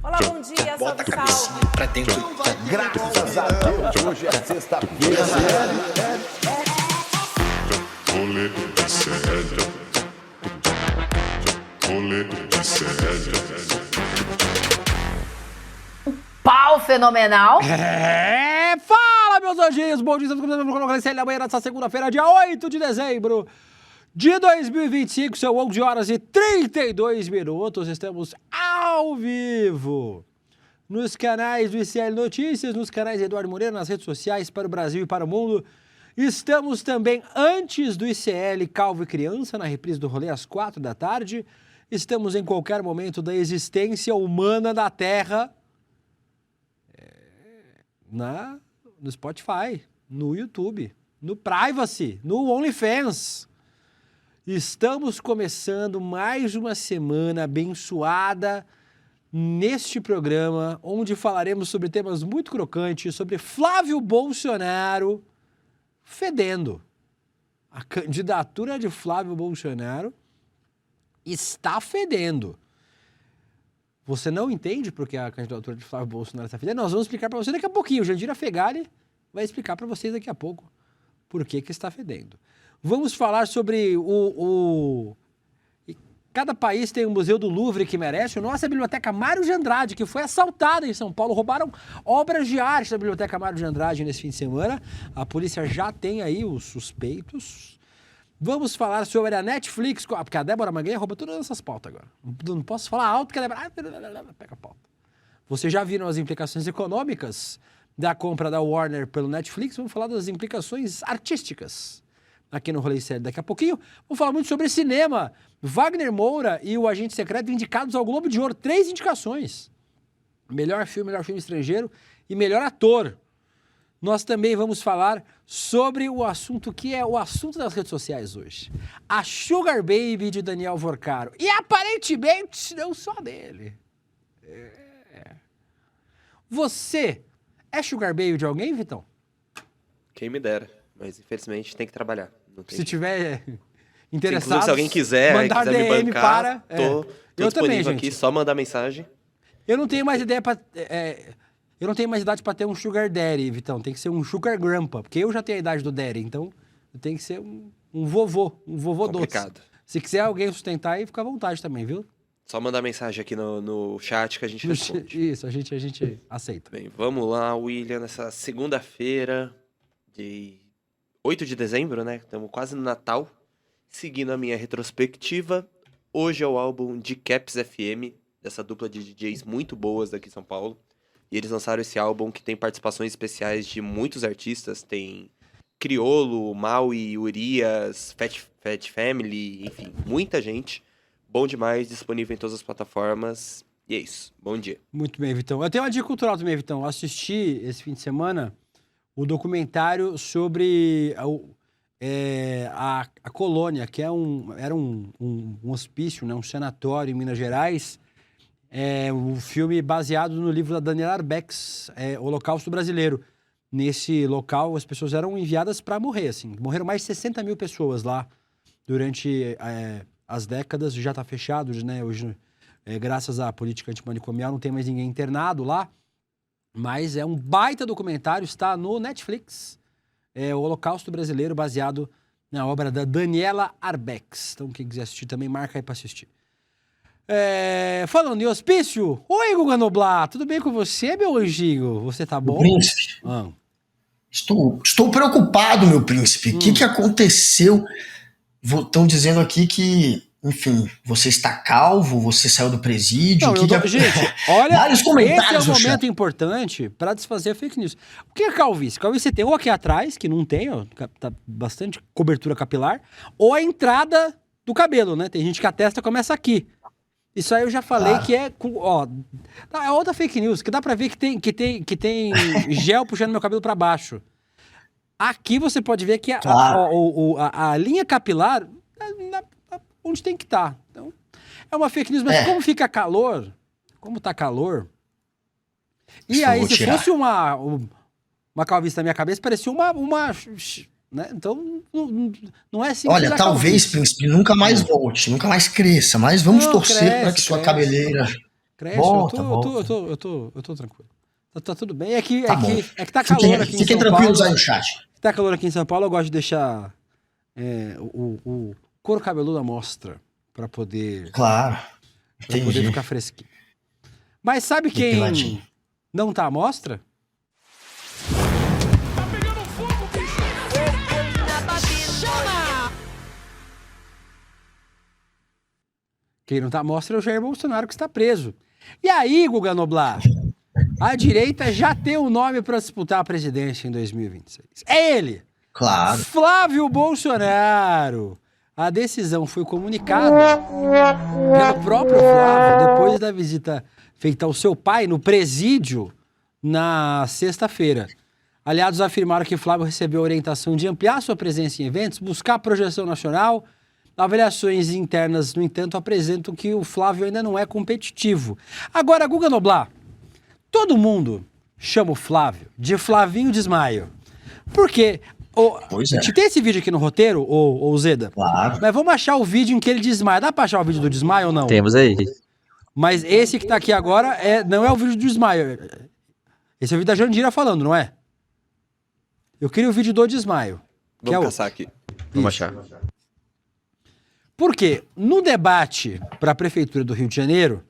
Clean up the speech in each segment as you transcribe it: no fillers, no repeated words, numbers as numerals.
Olá, bom dia, Bota a salve, cabecinha salve. pra dentro. Graças a Deus, hoje é sexta-feira. Rolê de sério. Rolê de sério. Pau fenomenal. Fala, meus anjinhos, bom dia, estamos começando a colocar da manhã dessa segunda-feira, dia 8 de dezembro de 2025, são 11 horas e 32 minutos, estamos ao vivo nos canais do ICL Notícias, nos canais Eduardo Moreira, nas redes sociais para o Brasil e para o mundo. Estamos também antes do ICL Calvo e Criança, na reprise do rolê às 4 da tarde. Estamos em qualquer momento da existência humana da Terra, no Spotify, no YouTube, no Privacy, no OnlyFans. Estamos começando mais uma semana abençoada neste programa, onde falaremos sobre temas muito crocantes, sobre Flávio Bolsonaro fedendo. A candidatura de Flávio Bolsonaro está fedendo. Você não entende porque a candidatura de Flávio Bolsonaro está fedendo? Nós vamos explicar para você daqui a pouquinho. O Jandira Fegali vai explicar para vocês daqui a pouco por que está fedendo. Vamos falar sobre Cada país tem um museu do Louvre que merece. A nossa Biblioteca Mário de Andrade, que foi assaltada em São Paulo. Roubaram obras de arte da Biblioteca Mário de Andrade nesse fim de semana. A polícia já tem aí os suspeitos. Vamos falar sobre a Netflix, porque a Débora Mangueira rouba todas essas pautas agora. Não posso falar alto que a Débora... Pega a pauta. Vocês já viram as implicações econômicas da compra da Warner pelo Netflix? Vamos falar das implicações artísticas aqui no Rolê Sério daqui a pouquinho. Vamos falar muito sobre cinema. Wagner Moura e o Agente Secreto indicados ao Globo de Ouro. 3 indicações. Melhor filme estrangeiro e melhor ator. Nós também vamos falar sobre o assunto que é o assunto das redes sociais hoje. A Sugar Baby de Daniel Vorcaro. E aparentemente não só dele. Você é Sugar Baby de alguém, Vitão? Quem me dera, mas infelizmente tem que trabalhar. Não tem Se tiver interessado, inclusive, se alguém quiser mandar me DM bancar, para... tô Eu disponível também, aqui, gente. só mandar mensagem. Eu não tenho mais ideia para... Eu não tenho mais idade para ter um Sugar Daddy, Vitão. Tem que ser um Sugar Grandpa, porque eu já tenho a idade do Daddy, então tem que ser um vovô Complicado. doce. Se quiser alguém sustentar aí, fica à vontade também, viu? Só mandar mensagem aqui no chat que a gente responde. Isso, a gente aceita. Bem, vamos lá, William, nessa segunda-feira de 8 de dezembro, né? Estamos quase no Natal. Seguindo a minha retrospectiva, hoje é o álbum de Caps FM, dessa dupla de DJs muito boas daqui de São Paulo. E eles lançaram esse álbum que tem participações especiais de muitos artistas. Tem Criolo, Maui, Urias, Fat Family, enfim, muita gente. Bom demais, disponível em todas as plataformas. E é isso, bom dia. Muito bem, Vitão. Eu tenho uma dica cultural também, Vitão. Eu assisti esse fim de semana o documentário sobre a Colônia, que era um hospício, né, um sanatório em Minas Gerais. Um filme baseado no livro da Daniela Arbex, Holocausto Brasileiro. Nesse local, as pessoas eram enviadas para morrer, assim. Morreram mais de 60 mil pessoas lá durante as décadas. Já está fechado, né? Hoje, graças à política antimanicomial, não tem mais ninguém internado lá. Mas é um baita documentário, está no Netflix. O Holocausto Brasileiro, baseado na obra da Daniela Arbex. Então, quem quiser assistir também, marca aí para assistir. Falando em hospício, oi, Guga Noblar, tudo bem com você, meu anjinho? Você tá bom? Príncipe, estou preocupado, meu príncipe. O que aconteceu? Estão dizendo aqui que, enfim, você está calvo, você saiu do presídio. Gente, olha, vários esse é comentários um no momento chat. importante para desfazer a fake news. O que é calvície? Calvície você tem ou aqui atrás, que não tem, ó, tá bastante cobertura capilar, ou a entrada do cabelo, né? Tem gente que a testa começa aqui. Isso aí eu já falei que é outra fake news, que dá pra ver que tem gel puxando meu cabelo pra baixo. Aqui você pode ver que a linha capilar onde tem que estar. Então, é uma fake news, mas como fica calor, como tá calor, e aí se fosse uma calvície na minha cabeça, parecia uma né? Então, não é assim. Olha, talvez, príncipe, nunca mais volte, nunca mais cresça, mas vamos torcer para que sua cabeleira Crécio, Volta, eu tô tranquilo. Tá tudo bem. É que tá Fiquem, calor aqui em São fiquem Paulo. tranquilos aí no chat. Tá calor aqui em São Paulo, eu gosto de deixar o couro cabeludo à mostra pra poder Claro. Entendi. ficar fresquinho. Mas sabe quem Depiladinho. não tá à mostra? Quem não tá à mostra é o Jair Bolsonaro, que está preso. E aí, Guga Noblar, a direita já tem um nome para disputar a presidência em 2026. É ele! Claro. Flávio Bolsonaro. A decisão foi comunicada pelo próprio Flávio depois da visita feita ao seu pai no presídio na sexta-feira. Aliados afirmaram que Flávio recebeu a orientação de ampliar sua presença em eventos, buscar projeção nacional. Avaliações internas, no entanto, apresentam que o Flávio ainda não é competitivo. Agora, Guga Noblar, todo mundo chama o Flávio de Flavinho Desmaio. Por quê? Pois é. Tem esse vídeo aqui no roteiro, ô Zeda? Claro. Mas vamos achar o vídeo em que ele desmaia. Dá pra achar o vídeo do desmaio ou não? Temos aí. Mas esse que tá aqui agora não é o vídeo do desmaio. Esse é o vídeo da Jandira falando, não é? Eu queria o vídeo do desmaio. Que Vamos é caçar aqui. Vamos achar. Porque no debate para a Prefeitura do Rio de Janeiro,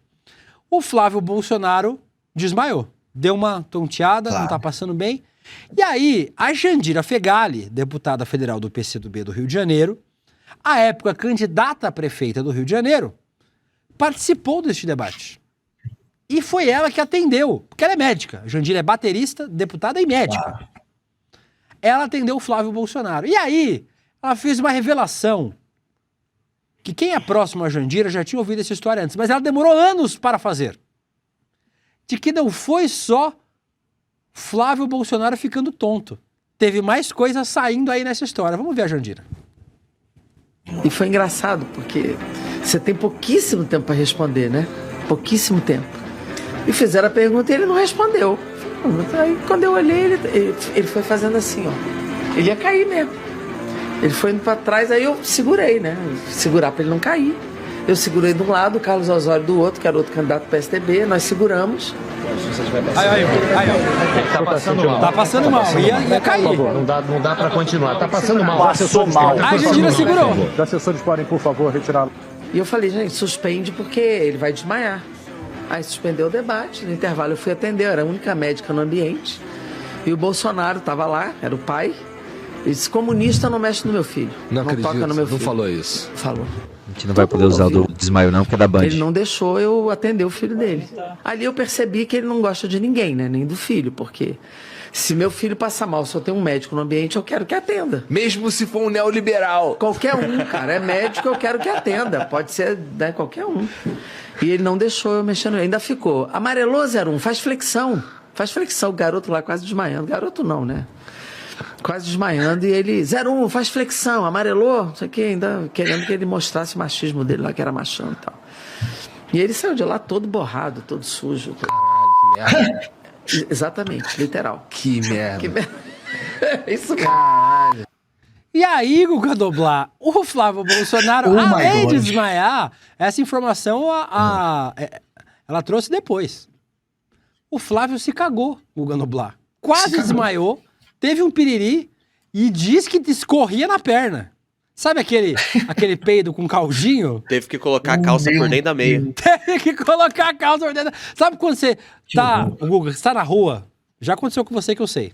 o Flávio Bolsonaro desmaiou. Deu uma tonteada, Claro. não tá passando bem. E aí, a Jandira Fegali, deputada federal do PCdoB do Rio de Janeiro, à época candidata a prefeita do Rio de Janeiro, participou deste debate. E foi ela que atendeu, porque ela é médica. A Jandira é baterista, deputada e médica. Claro. Ela atendeu o Flávio Bolsonaro. E aí, ela fez uma revelação que quem é próximo a Jandira já tinha ouvido essa história antes, mas ela demorou anos para fazer. De que não foi só Flávio Bolsonaro ficando tonto. Teve mais coisas saindo aí nessa história. Vamos ver a Jandira. E foi engraçado, porque você tem pouquíssimo tempo para responder, né? Pouquíssimo tempo. E fizeram a pergunta e ele não respondeu. Aí quando eu olhei, ele foi fazendo assim, ó. Ele ia cair mesmo. Ele foi indo para trás, aí eu segurei, né? Segurar para ele não cair. Eu segurei de um lado, o Carlos Osório do outro, que era outro candidato do PSDB, nós seguramos. Aí, Tá passando mal. tá passando mal, ia cair. Por favor, não dá pra continuar. Tá passando mal. Passou mal. A Jandira segurou. Os assessores podem, por favor, retirar. E eu falei, gente, suspende porque ele vai desmaiar. Aí suspendeu o debate, no intervalo eu fui atender, eu era a única médica no ambiente. E o Bolsonaro estava lá, era o pai. Ele disse, comunista não mexe no meu filho. Não acredito, toca no meu não filho. falou isso. Falou. A gente não vai poder usar o do desmaio não, porque é da Band. Ele não deixou eu atender o filho dele. Ali eu percebi que ele não gosta de ninguém, né? Nem do filho, porque se meu filho passar mal, se eu tenho um médico no ambiente, eu quero que atenda. Mesmo se for um neoliberal. Qualquer um, cara. É médico, eu quero que atenda. Pode ser, né, qualquer um. E ele não deixou eu mexendo. Ainda ficou. Amarelou 01, faz flexão. Faz flexão. O garoto lá quase desmaiando. Garoto não, né? Quase desmaiando. E ele, 01, faz flexão. Amarelou. Não sei o que, ainda querendo que ele mostrasse o machismo dele lá, que era machão e tal. E ele saiu de lá todo borrado, todo sujo. Caralho, que merda. Exatamente, literal. Que merda. Que merda. Isso mesmo. E aí, Guga Noblar, o Flávio Bolsonaro, Oh my além de God. desmaiar, essa informação ela trouxe depois. O Flávio se cagou, Guga Noblar. Quase desmaiou, teve um piriri e diz que escorria na perna. Sabe aquele peido com caldinho? Teve que colocar a calça por dentro da meia. Teve que colocar a calça por dentro. Sabe quando você tá, Guga, você tá na rua? Já aconteceu com você que eu sei.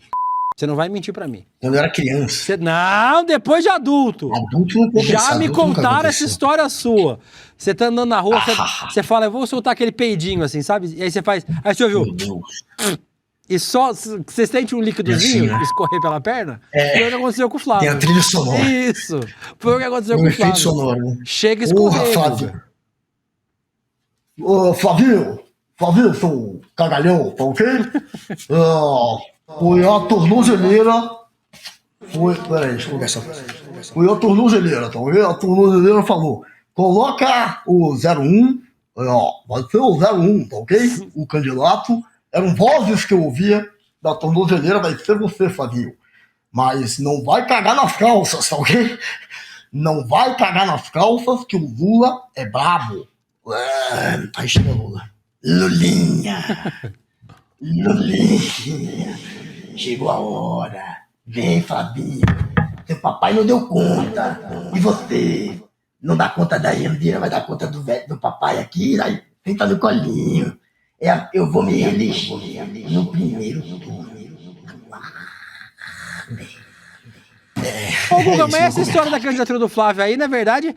Você não vai mentir pra mim. Quando eu era criança. Não, depois de adulto. Adulto não pode Já pensar, me adulto nunca contaram essa aconteceu. história sua. Você tá andando na rua, você fala, eu vou soltar aquele peidinho assim, sabe? E aí você faz. Aí você ouviu. Meu Deus. E só. Você sente um líquidozinho assim, né? escorrer pela perna? Foi o que aconteceu com o Flávio. Tem a trilha sonora. Isso. Foi o que aconteceu Um com o efeito Flávio. sonoro, né? Chega a Porra, escorrer. Flávio. Guga. Ô, Flavinho, seu cagalhão, tá ok? Foi a tornozeleira. Peraí, deixa eu conversar. Foi a tornozeleira, tá ok? A tornozeleira falou: coloca o 01, vai ser o 01, tá ok? O candidato. Eram vozes que eu ouvia da tornozeleira, vai ser você, Flavinho. Mas não vai cagar nas calças, tá ok? Não vai cagar nas calças, que o Lula é brabo. Aí chega o Lula. Lulinha. Lulinha. Chegou a hora. Vem, Flavinho. Seu papai não deu conta. E você? Não dá conta da Yandira, vai dar conta do papai aqui? Aí, senta no colinho. Eu vou me eleger no primeiro turno. Ô, Guga, mas essa história da candidatura do Flávio aí, na verdade,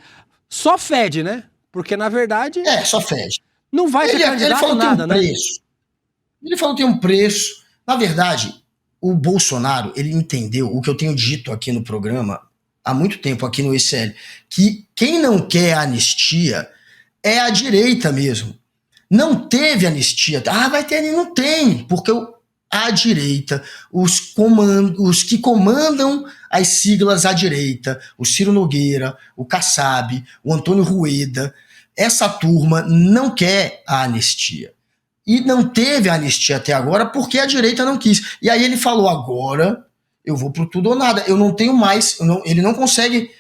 só fede, né? Porque, na verdade... Só fede. Não vai ser candidato ele falou nada, que tem um né? preço. Ele falou que tem um preço. Na verdade, o Bolsonaro, ele entendeu o que eu tenho dito aqui no programa há muito tempo, aqui no ICL, que quem não quer anistia é a direita mesmo. Não teve anistia. Vai ter, não tem, porque a direita, os que comandam as siglas à direita, o Ciro Nogueira, o Kassab, o Antônio Rueda, essa turma não quer a anistia. E não teve a anistia até agora porque a direita não quis. E aí ele falou, agora eu vou pro tudo ou nada. Eu não tenho mais, ele não consegue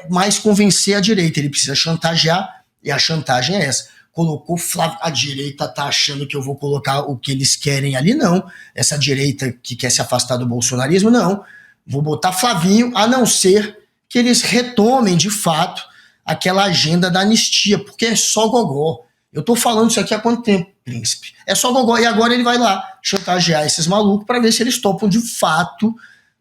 mais convencer a direita, ele precisa chantagear, e a chantagem é essa. Colocou Flávio, a direita tá achando que eu vou colocar o que eles querem ali, não. Essa direita que quer se afastar do bolsonarismo, não. Vou botar Flavinho, a não ser que eles retomem, de fato, aquela agenda da anistia, porque é só gogó. Eu tô falando isso aqui há quanto tempo, príncipe? É só gogó, e agora ele vai lá chantagear esses malucos para ver se eles topam, de fato,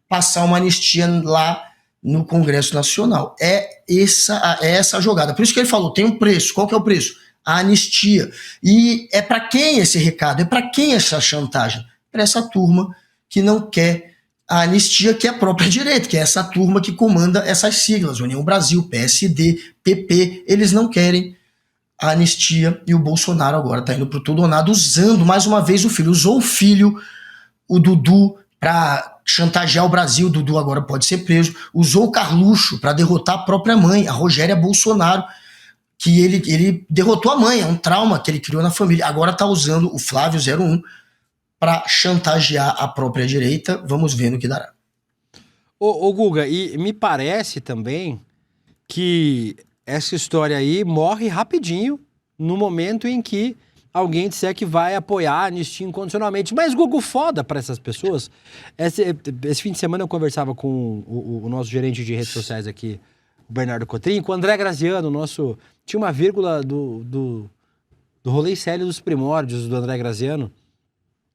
passar uma anistia lá no Congresso Nacional. É essa a jogada. Por isso que ele falou, tem um preço. Qual que é o preço? A anistia. E é para quem esse recado? É para quem essa chantagem? Para essa turma que não quer a anistia, que é a própria direita, que é essa turma que comanda essas siglas, União Brasil, PSD, PP, eles não querem a anistia, e o Bolsonaro agora está indo pro tudo ou nada, usando mais uma vez o filho, usou o filho, o Dudu, para chantagear o Brasil, o Dudu agora pode ser preso, usou o Carluxo para derrotar a própria mãe, a Rogéria Bolsonaro, que ele derrotou a mãe, é um trauma que ele criou na família, agora está usando o Flávio 01 para chantagear a própria direita. Vamos ver no que dará. Ô Guga, e me parece também que essa história aí morre rapidinho no momento em que alguém disser que vai apoiar a anistia incondicionalmente. Mas, Guga, foda para essas pessoas. Esse fim de semana eu conversava com o nosso gerente de redes sociais aqui, o Bernardo Cotrim, com o André Graziano, tinha uma vírgula do Rolê Sério dos Primórdios, do André Graziano,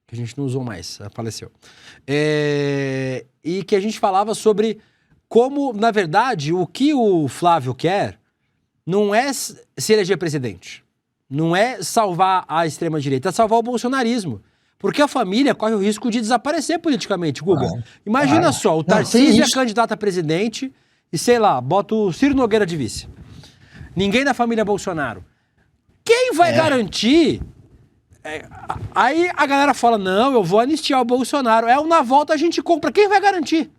que a gente não usou mais, faleceu. E que a gente falava sobre como, na verdade, o que o Flávio quer não é se eleger presidente, não é salvar a extrema-direita, é salvar o bolsonarismo. Porque a família corre o risco de desaparecer politicamente, Guga. Imagina só, o Tarcísio é candidato a presidente e, sei lá, bota o Ciro Nogueira de vice. Ninguém da família Bolsonaro. Quem vai garantir... Aí a galera fala, não, eu vou anistiar o Bolsonaro. Na volta a gente compra. Quem vai garantir?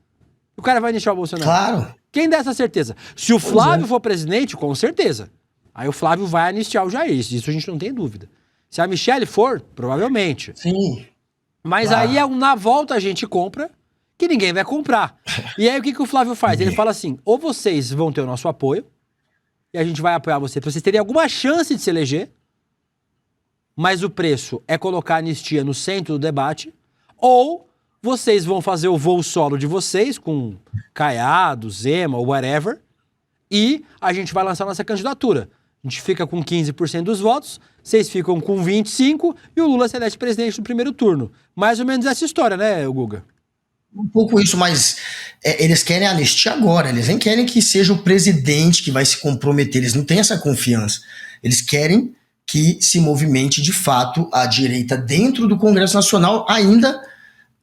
O cara vai anistiar o Bolsonaro. Claro. Quem dá essa certeza? Se o Flávio for presidente, com certeza. Aí o Flávio vai anistiar o Jair. Isso a gente não tem dúvida. Se a Michelle for, provavelmente. Sim. Mas claro. Aí na volta a gente compra, que ninguém vai comprar. E aí o que o Flávio faz? Ele fala assim, ou vocês vão ter o nosso apoio, e a gente vai apoiar vocês, pra vocês terem alguma chance de se eleger, mas o preço é colocar a anistia no centro do debate, ou vocês vão fazer o voo solo de vocês, com Caiado, Zema, whatever, e a gente vai lançar nossa candidatura. A gente fica com 15% dos votos, vocês ficam com 25% e o Lula se elege presidente no primeiro turno. Mais ou menos essa história, né, Guga? Um pouco isso, mas eles querem a anistia agora, eles nem querem que seja o presidente que vai se comprometer, eles não têm essa confiança. Eles querem que se movimente de fato a direita dentro do Congresso Nacional ainda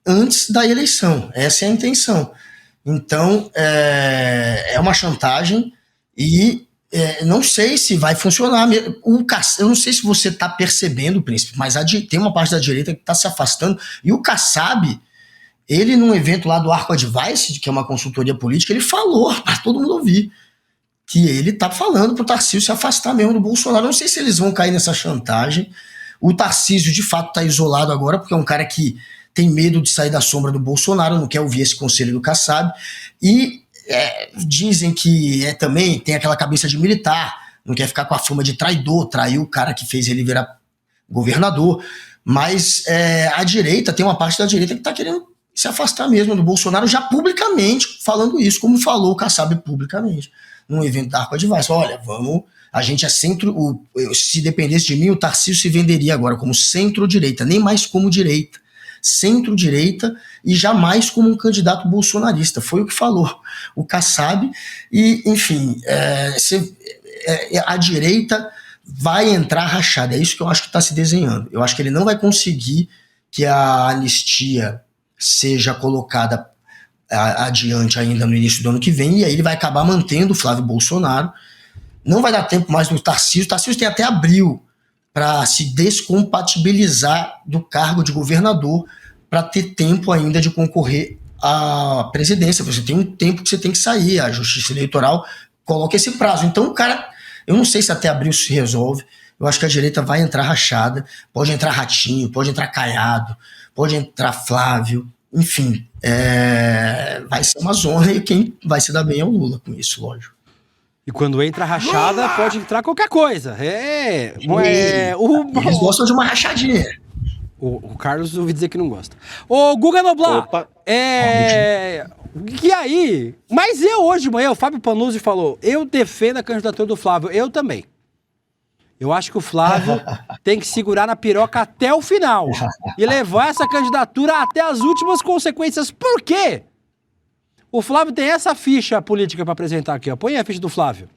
antes da eleição. Essa é a intenção. Então, é uma chantagem e não sei se vai funcionar. Eu não sei se você está percebendo, príncipe, mas tem uma parte da direita que está se afastando. E o Kassab, ele num evento lá do Arco Advice, que é uma consultoria política, ele falou para todo mundo ouvir que ele tá falando pro Tarcísio se afastar mesmo do Bolsonaro. Não sei se eles vão cair nessa chantagem. O Tarcísio, de fato, tá isolado agora, porque é um cara que tem medo de sair da sombra do Bolsonaro, não quer ouvir esse conselho do Kassab. E dizem que também tem aquela cabeça de militar, não quer ficar com a fama de traidor, traiu o cara que fez ele virar governador. Mas a direita, tem uma parte da direita que está querendo se afastar mesmo do Bolsonaro, já publicamente falando isso, como falou o Kassab publicamente, num evento da Arco Advice. Olha, a gente é centro, se dependesse de mim, o Tarcísio se venderia agora como centro-direita, nem mais como direita, centro-direita e jamais como um candidato bolsonarista, foi o que falou o Kassab, e enfim, a direita vai entrar rachada, é isso que eu acho que está se desenhando. Eu acho que ele não vai conseguir que a anistia seja colocada adiante ainda no início do ano que vem, e aí ele vai acabar mantendo o Flávio Bolsonaro. Não vai dar tempo mais do Tarcísio. O Tarcísio tem até abril para se descompatibilizar do cargo de governador, para ter tempo ainda de concorrer à presidência. Você tem um tempo que você tem que sair, a Justiça Eleitoral coloca esse prazo. Então o cara, eu não sei se até abril se resolve. Eu acho que a direita vai entrar rachada, pode entrar Ratinho, pode entrar Caiado, pode entrar Flávio, enfim, vai ser uma zona, e quem vai se dar bem é o Lula com isso, lógico. E quando entra rachada, pode entrar qualquer coisa. Eles gostam de uma rachadinha. O Carlos ouvi dizer que não gosta. Ô, Guga Noblar, e aí? Mas hoje de manhã, o Fábio Panuzzi falou, eu defendo a candidatura do Flávio, eu também. Eu acho que o Flávio tem que segurar na piroca até o final e levar essa candidatura até as últimas consequências. Por quê? O Flávio tem essa ficha política para apresentar aqui, ó. Põe a ficha do Flávio.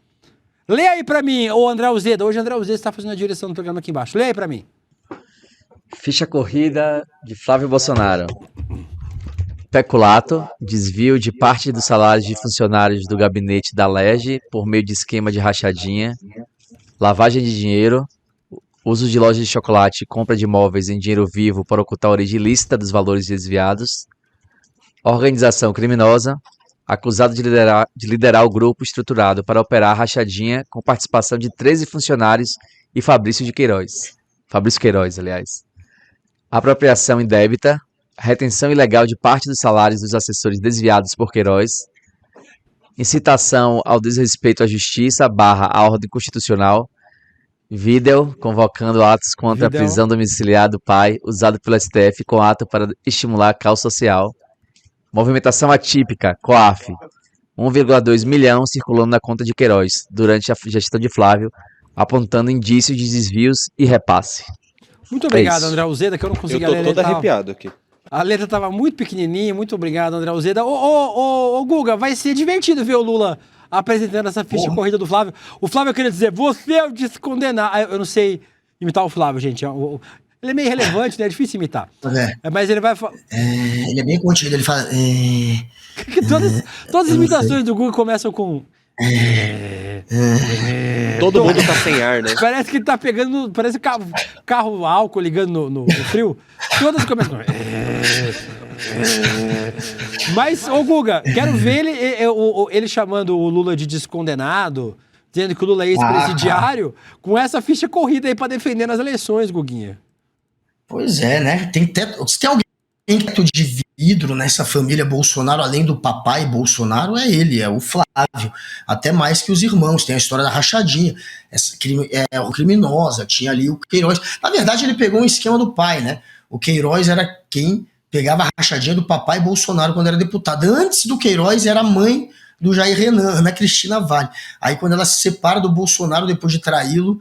Lê aí para mim, o André Uzeda. Hoje o André Uzeda está fazendo a direção do programa aqui embaixo. Lê aí para mim. Ficha corrida de Flávio Bolsonaro. Peculato, desvio de parte dos salários de funcionários do gabinete da LERJ por meio de esquema de rachadinha. Lavagem de dinheiro, uso de lojas de chocolate e compra de imóveis em dinheiro vivo para ocultar a origem ilícita dos valores desviados. Organização criminosa, acusado de liderar o grupo estruturado para operar a rachadinha com participação de 13 funcionários e Fabrício Queiroz, aliás. Apropriação indébita, retenção ilegal de parte dos salários dos assessores desviados por Queiroz. Incitação ao desrespeito à justiça / à ordem constitucional. Vídeo convocando atos contra a prisão domiciliar do pai, usado pelo STF com ato para estimular a causa social. Movimentação atípica, COAF. 1,2 milhão circulando na conta de Queiroz durante a gestão de Flávio, apontando indícios de desvios e repasse. Muito obrigado, André Uzeda, que eu não consegui ler. Eu tô todo arrepiado aqui. A letra estava muito pequenininha, muito obrigado, André Uzeda. Ô, Guga, vai ser divertido ver o Lula apresentando essa ficha corrida do Flávio. O Flávio queria dizer, você é o descondenado. Eu não sei imitar o Flávio, gente. Ele é meio irrelevante, né? É difícil imitar. Mas ele vai... ele é bem contido, ele fala... Todas as imitações do Guga começam com... Todo mundo tá sem ar, né? Parece que ele tá pegando... Parece carro álcool ligando no frio. Todas começam com... Mas, ô Guga, quero ver ele chamando o Lula de descondenado, dizendo que o Lula é ex-presidiário, com essa ficha corrida aí pra defender nas eleições, Guguinha. Pois é, né? Se tem alguém teto de vidro nessa família Bolsonaro, além do papai Bolsonaro, é ele, é o Flávio. Até mais que os irmãos. Tem a história da rachadinha. Essa criminosa, tinha ali o Queiroz. Na verdade, ele pegou um esquema do pai, né? O Queiroz era quem pegava a rachadinha do papai Bolsonaro quando era deputado. Antes do Queiroz, era a mãe do Jair Renan, Ana Cristina Vale. Aí, quando ela se separa do Bolsonaro, depois de traí-lo,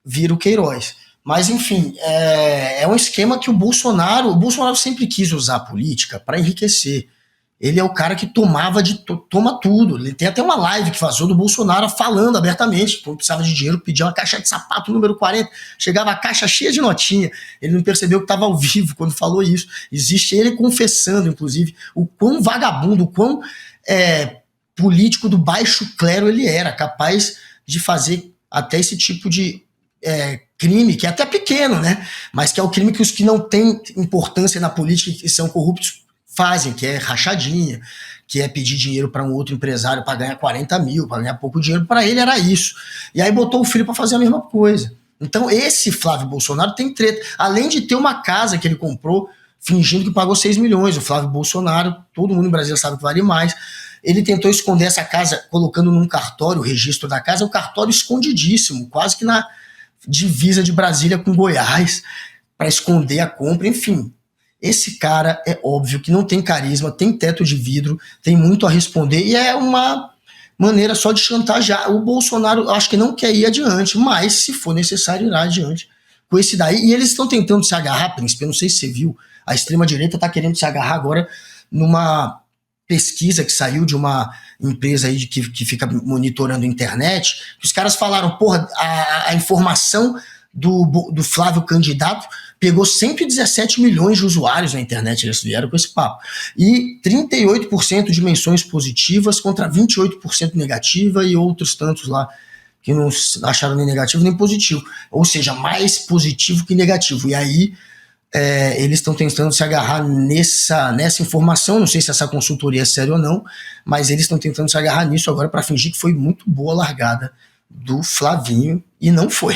vira o Queiroz. Mas, enfim, é um esquema que o Bolsonaro sempre quis usar a política para enriquecer. Ele é o cara que toma tudo. Ele tem até uma live que vazou do Bolsonaro falando abertamente, quando precisava de dinheiro, pedia uma caixa de sapato número 40, chegava a caixa cheia de notinha. Ele não percebeu que estava ao vivo quando falou isso. Existe ele confessando, inclusive, o quão vagabundo, o quão político do baixo clero ele era, capaz de fazer até esse tipo de crime, que é até pequeno, né? Mas que é o crime que os que não têm importância na política e são corruptos fazem, que é rachadinha, que é pedir dinheiro para um outro empresário para ganhar 40 mil, para ganhar pouco dinheiro. Para ele era isso. E aí botou o filho para fazer a mesma coisa. Então esse Flávio Bolsonaro tem treta. Além de ter uma casa que ele comprou fingindo que pagou 6 milhões. O Flávio Bolsonaro, todo mundo em Brasília sabe que vale mais. Ele tentou esconder essa casa colocando num cartório, o registro da casa, o cartório escondidíssimo, quase que divisa de Brasília com Goiás para esconder a compra, enfim. Esse cara é óbvio que não tem carisma, tem teto de vidro, tem muito a responder e é uma maneira só de chantagear. O Bolsonaro acho que não quer ir adiante, mas se for necessário irá adiante com esse daí. E eles estão tentando se agarrar, Príncipe, eu não sei se você viu, a extrema-direita está querendo se agarrar agora numa pesquisa que saiu de uma empresa aí que fica monitorando a internet, que os caras falaram, porra, a informação do Flávio candidato pegou 117 milhões de usuários na internet, eles vieram com esse papo. E 38% de menções positivas contra 28% negativa e outros tantos lá que não acharam nem negativo nem positivo. Ou seja, mais positivo que negativo. E aí eles estão tentando se agarrar nessa informação, não sei se essa consultoria é séria ou não, mas eles estão tentando se agarrar nisso agora para fingir que foi muito boa a largada do Flavinho, e não foi.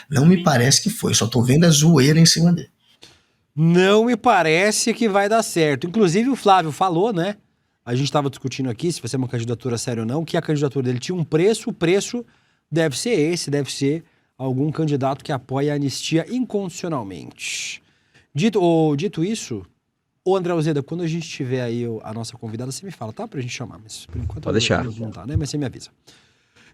Não me parece que foi, só tô vendo a zoeira em cima dele. Não me parece que vai dar certo. Inclusive o Flávio falou, né? A gente estava discutindo aqui se vai ser uma candidatura séria ou não, que a candidatura dele tinha um preço, o preço deve ser esse, deve ser algum candidato que apoia a anistia incondicionalmente. Dito isso, ô André Alzeda, quando a gente tiver aí a nossa convidada, você me fala, tá? Pra gente chamar, mas por enquanto Pode deixar. Não tá, né? Mas você me avisa.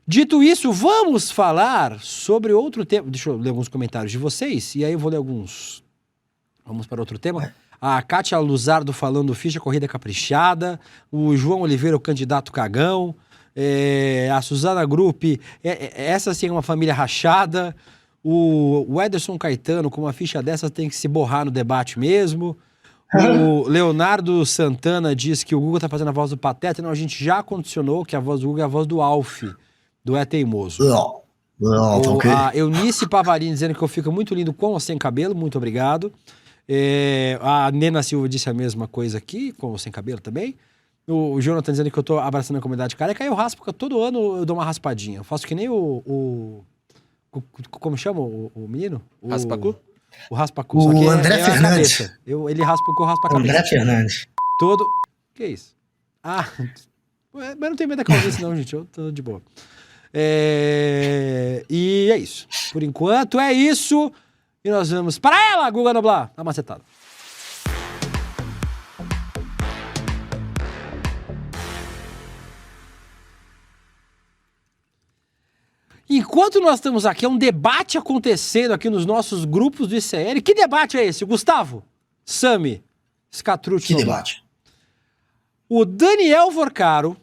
Dito isso, vamos falar sobre outro tema. Deixa eu ler alguns comentários de vocês, e aí eu vou ler alguns. Vamos para outro tema. A Kátia Luzardo falando ficha corrida caprichada, o João Oliveira, o candidato cagão, a Suzana Grupp, essa sim é uma família rachada. O Ederson Caetano, com uma ficha dessa, tem que se borrar no debate mesmo. O Leonardo Santana diz que o Guga tá fazendo a voz do Pateta. Não, a gente já condicionou que a voz do Guga é a voz do Alf, do É Teimoso. Okay. A Eunice Pavarini dizendo que eu fico muito lindo com ou sem cabelo, muito obrigado. A Nena Silva disse a mesma coisa aqui, com ou sem cabelo também. O Jonathan dizendo que eu tô abraçando a comunidade careca. Aí eu raspo, porque todo ano eu dou uma raspadinha. Eu faço que nem como chama o menino? Raspacu? O Raspacu. O André Fernandes. Ele raspa o que eu raspo a cabeça. André Fernandes. Todo... Que é isso? Mas não tem medo da calvície não, gente. Eu tô de boa. E é isso. Por enquanto é isso. E nós vamos para ela, Guga Noblar. Tá macetada. Enquanto nós estamos aqui, é um debate acontecendo aqui nos nossos grupos do ICL. Que debate é esse, Gustavo? Sami, Scatrucci. Que debate? O Daniel Vorcaro.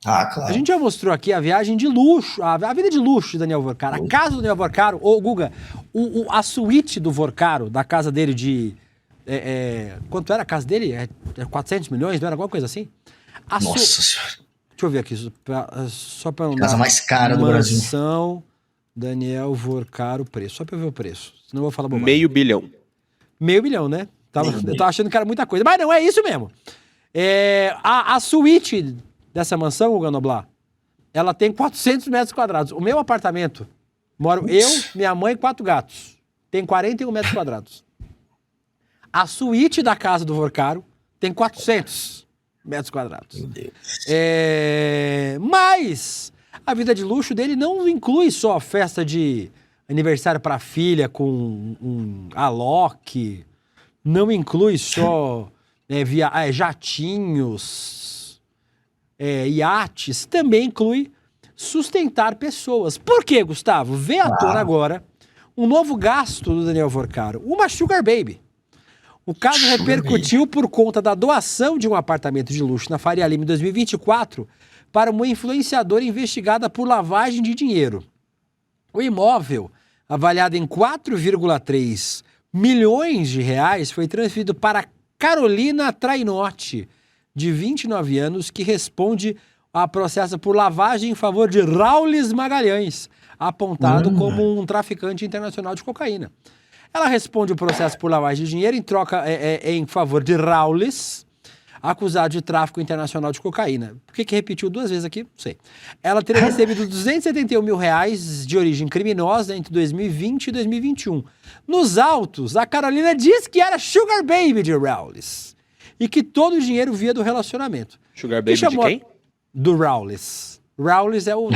Claro. A gente já mostrou aqui a viagem de luxo, a vida de luxo de Daniel Vorcaro. A casa do Daniel Vorcaro, Guga, a suíte do Vorcaro, da casa dele de... quanto era a casa dele? 400 milhões, não era alguma coisa assim? Nossa Senhora. Deixa eu ver aqui, só para não Casa mais cara do Brasil. Mansão Daniel Vorcaro, preço. Só para eu ver o preço, senão eu vou falar bobagem. $500 milhão. $500 milhão, né? Eu tava achando que era muita coisa, mas não, é isso mesmo. A suíte dessa mansão, Guga Noblar, ela tem 400 metros quadrados. O meu apartamento, moro eu, minha mãe e 4 gatos. Tem 41 metros quadrados. A suíte da casa do Vorcaro tem 400 metros quadrados. Meu Deus. Mas a vida de luxo dele não inclui só festa de aniversário para a filha com um Alok, não inclui só jatinhos, iates, também inclui sustentar pessoas. Por quê, Gustavo? Vê à tona agora um novo gasto do Daniel Vorcaro, uma Sugar Baby. O caso repercutiu por conta da doação de um apartamento de luxo na Faria Lima em 2024 para uma influenciadora investigada por lavagem de dinheiro. O imóvel, avaliado em 4,3 milhões de reais, foi transferido para Carolina Trainotti, de 29 anos, que responde a processo por lavagem em favor de Raulis Magalhães, apontado como um traficante internacional de cocaína. Ela responde o processo por lavagem de dinheiro em troca em favor de Raulis, acusado de tráfico internacional de cocaína. Por que repetiu 2 vezes aqui? Não sei. Ela teria recebido 271 mil reais de origem criminosa entre 2020 e 2021. Nos autos, a Carolina diz que era Sugar Baby de Raulis e que todo o dinheiro via do relacionamento. Sugar Baby de quem? Do Raulis. Raulis é o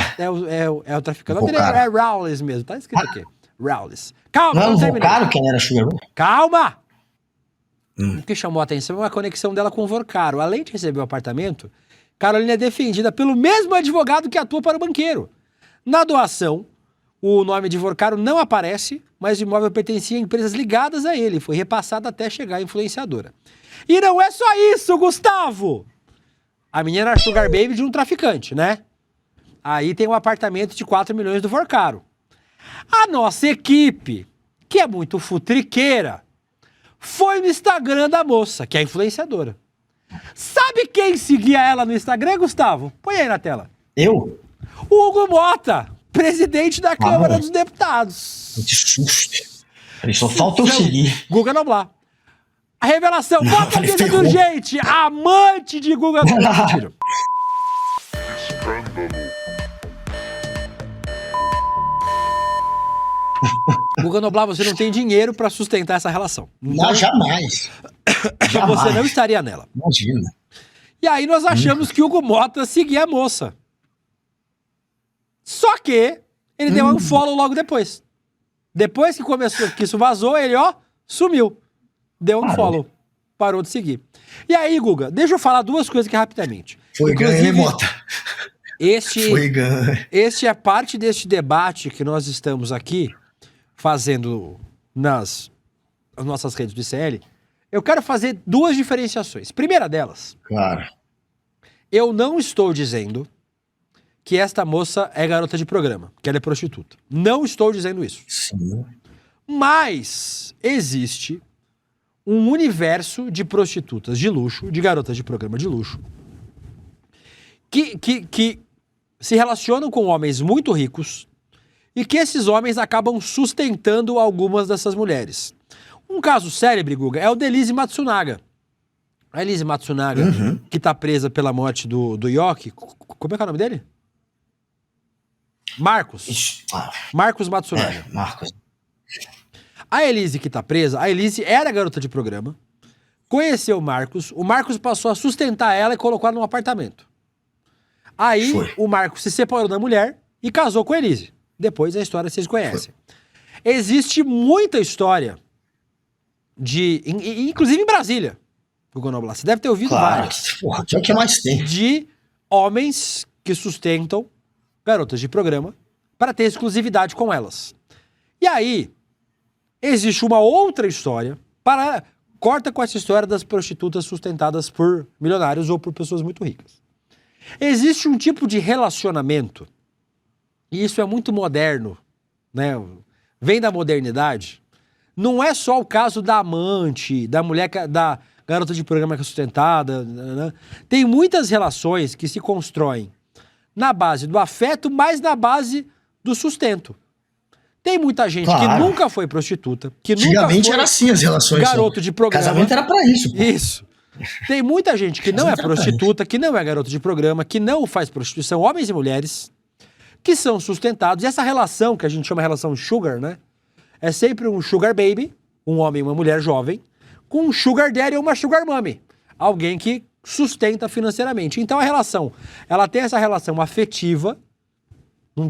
traficante. O nome dele é Raulis mesmo, tá escrito aqui. Rowles. Calma, Não, não o terminei. Vocaro quem era Sugar Baby? Calma! O que chamou a atenção é uma conexão dela com o Vocaro. Além de receber o apartamento, Carolina é defendida pelo mesmo advogado que atua para o banqueiro. Na doação, o nome de Vocaro não aparece, mas o imóvel pertencia a empresas ligadas a ele. Foi repassado até chegar à influenciadora. E não é só isso, Gustavo! A menina era Sugar Baby de um traficante, né? Aí tem um apartamento de 4 milhões do Vocaro. A nossa equipe, que é muito futriqueira, foi no Instagram da moça, que é a influenciadora. Sabe quem seguia ela no Instagram, Gustavo? Põe aí na tela. Eu? O Hugo Mota, presidente da Câmara dos Deputados. Que susto. Falei, só falta eu seguir. Guga Noblar. A revelação, Não, bota a falei, vida ferrou. urgente, amante de Guga Noblar. Mentira. Guga Noblar, você não tem dinheiro pra sustentar essa relação. Não, jamais. Então você não estaria nela. Imagina. E aí nós achamos que o Hugo Mota seguia a moça. Só que ele deu um follow logo depois. Depois que começou, que isso vazou, ele, ó, sumiu. Deu um follow. Parou de seguir. E aí, Guga, deixa eu falar duas coisas aqui rapidamente. Foi ganho, hein, Mota? Foi ganho. Este é parte deste debate que nós estamos aqui fazendo nas nossas redes do ICL. Eu quero fazer duas diferenciações. Primeira delas, Claro. eu não estou dizendo que esta moça é garota de programa, que ela é prostituta. Não estou dizendo isso. Sim. Mas existe um universo de prostitutas de luxo, de garotas de programa de luxo, que se relacionam com homens muito ricos e que esses homens acabam sustentando algumas dessas mulheres. Um caso célebre, Guga, é o da Elise Matsunaga. A Elise Matsunaga, que tá presa pela morte do Yoki. Como é que é o nome dele? Marcos. Marcos Matsunaga. Marcos. A Elise que tá presa, a Elise era garota de programa, conheceu o Marcos passou a sustentar ela e colocou ela num apartamento. Aí o Marcos se separou da mulher e casou com a Elise. Depois a história vocês conhecem. Existe muita história inclusive em Brasília, Guga Noblar, você deve ter ouvido várias. Porra, que é o que mais tem. De homens que sustentam garotas de programa para ter exclusividade com elas. E aí, existe uma outra história corta com essa história das prostitutas sustentadas por milionários ou por pessoas muito ricas. Existe um tipo de relacionamento, e isso é muito moderno, né? Vem da modernidade. Não é só o caso da amante, da mulher, da garota de programa que é sustentada. Né? Tem muitas relações que se constroem na base do afeto, mas na base do sustento. Tem muita gente que nunca foi prostituta, que nunca foi era assim as relações. garoto de programa. Casamento era pra isso. Pô. Isso. Tem muita gente que não é prostituta, que não é garoto de programa, que não faz prostituição, homens e mulheres, que são sustentados. E essa relação, que a gente chama de relação sugar, né? É sempre um sugar baby, um homem e uma mulher jovem, com um sugar daddy ou uma sugar mommy. Alguém que sustenta financeiramente. Então a relação, ela tem essa relação afetiva,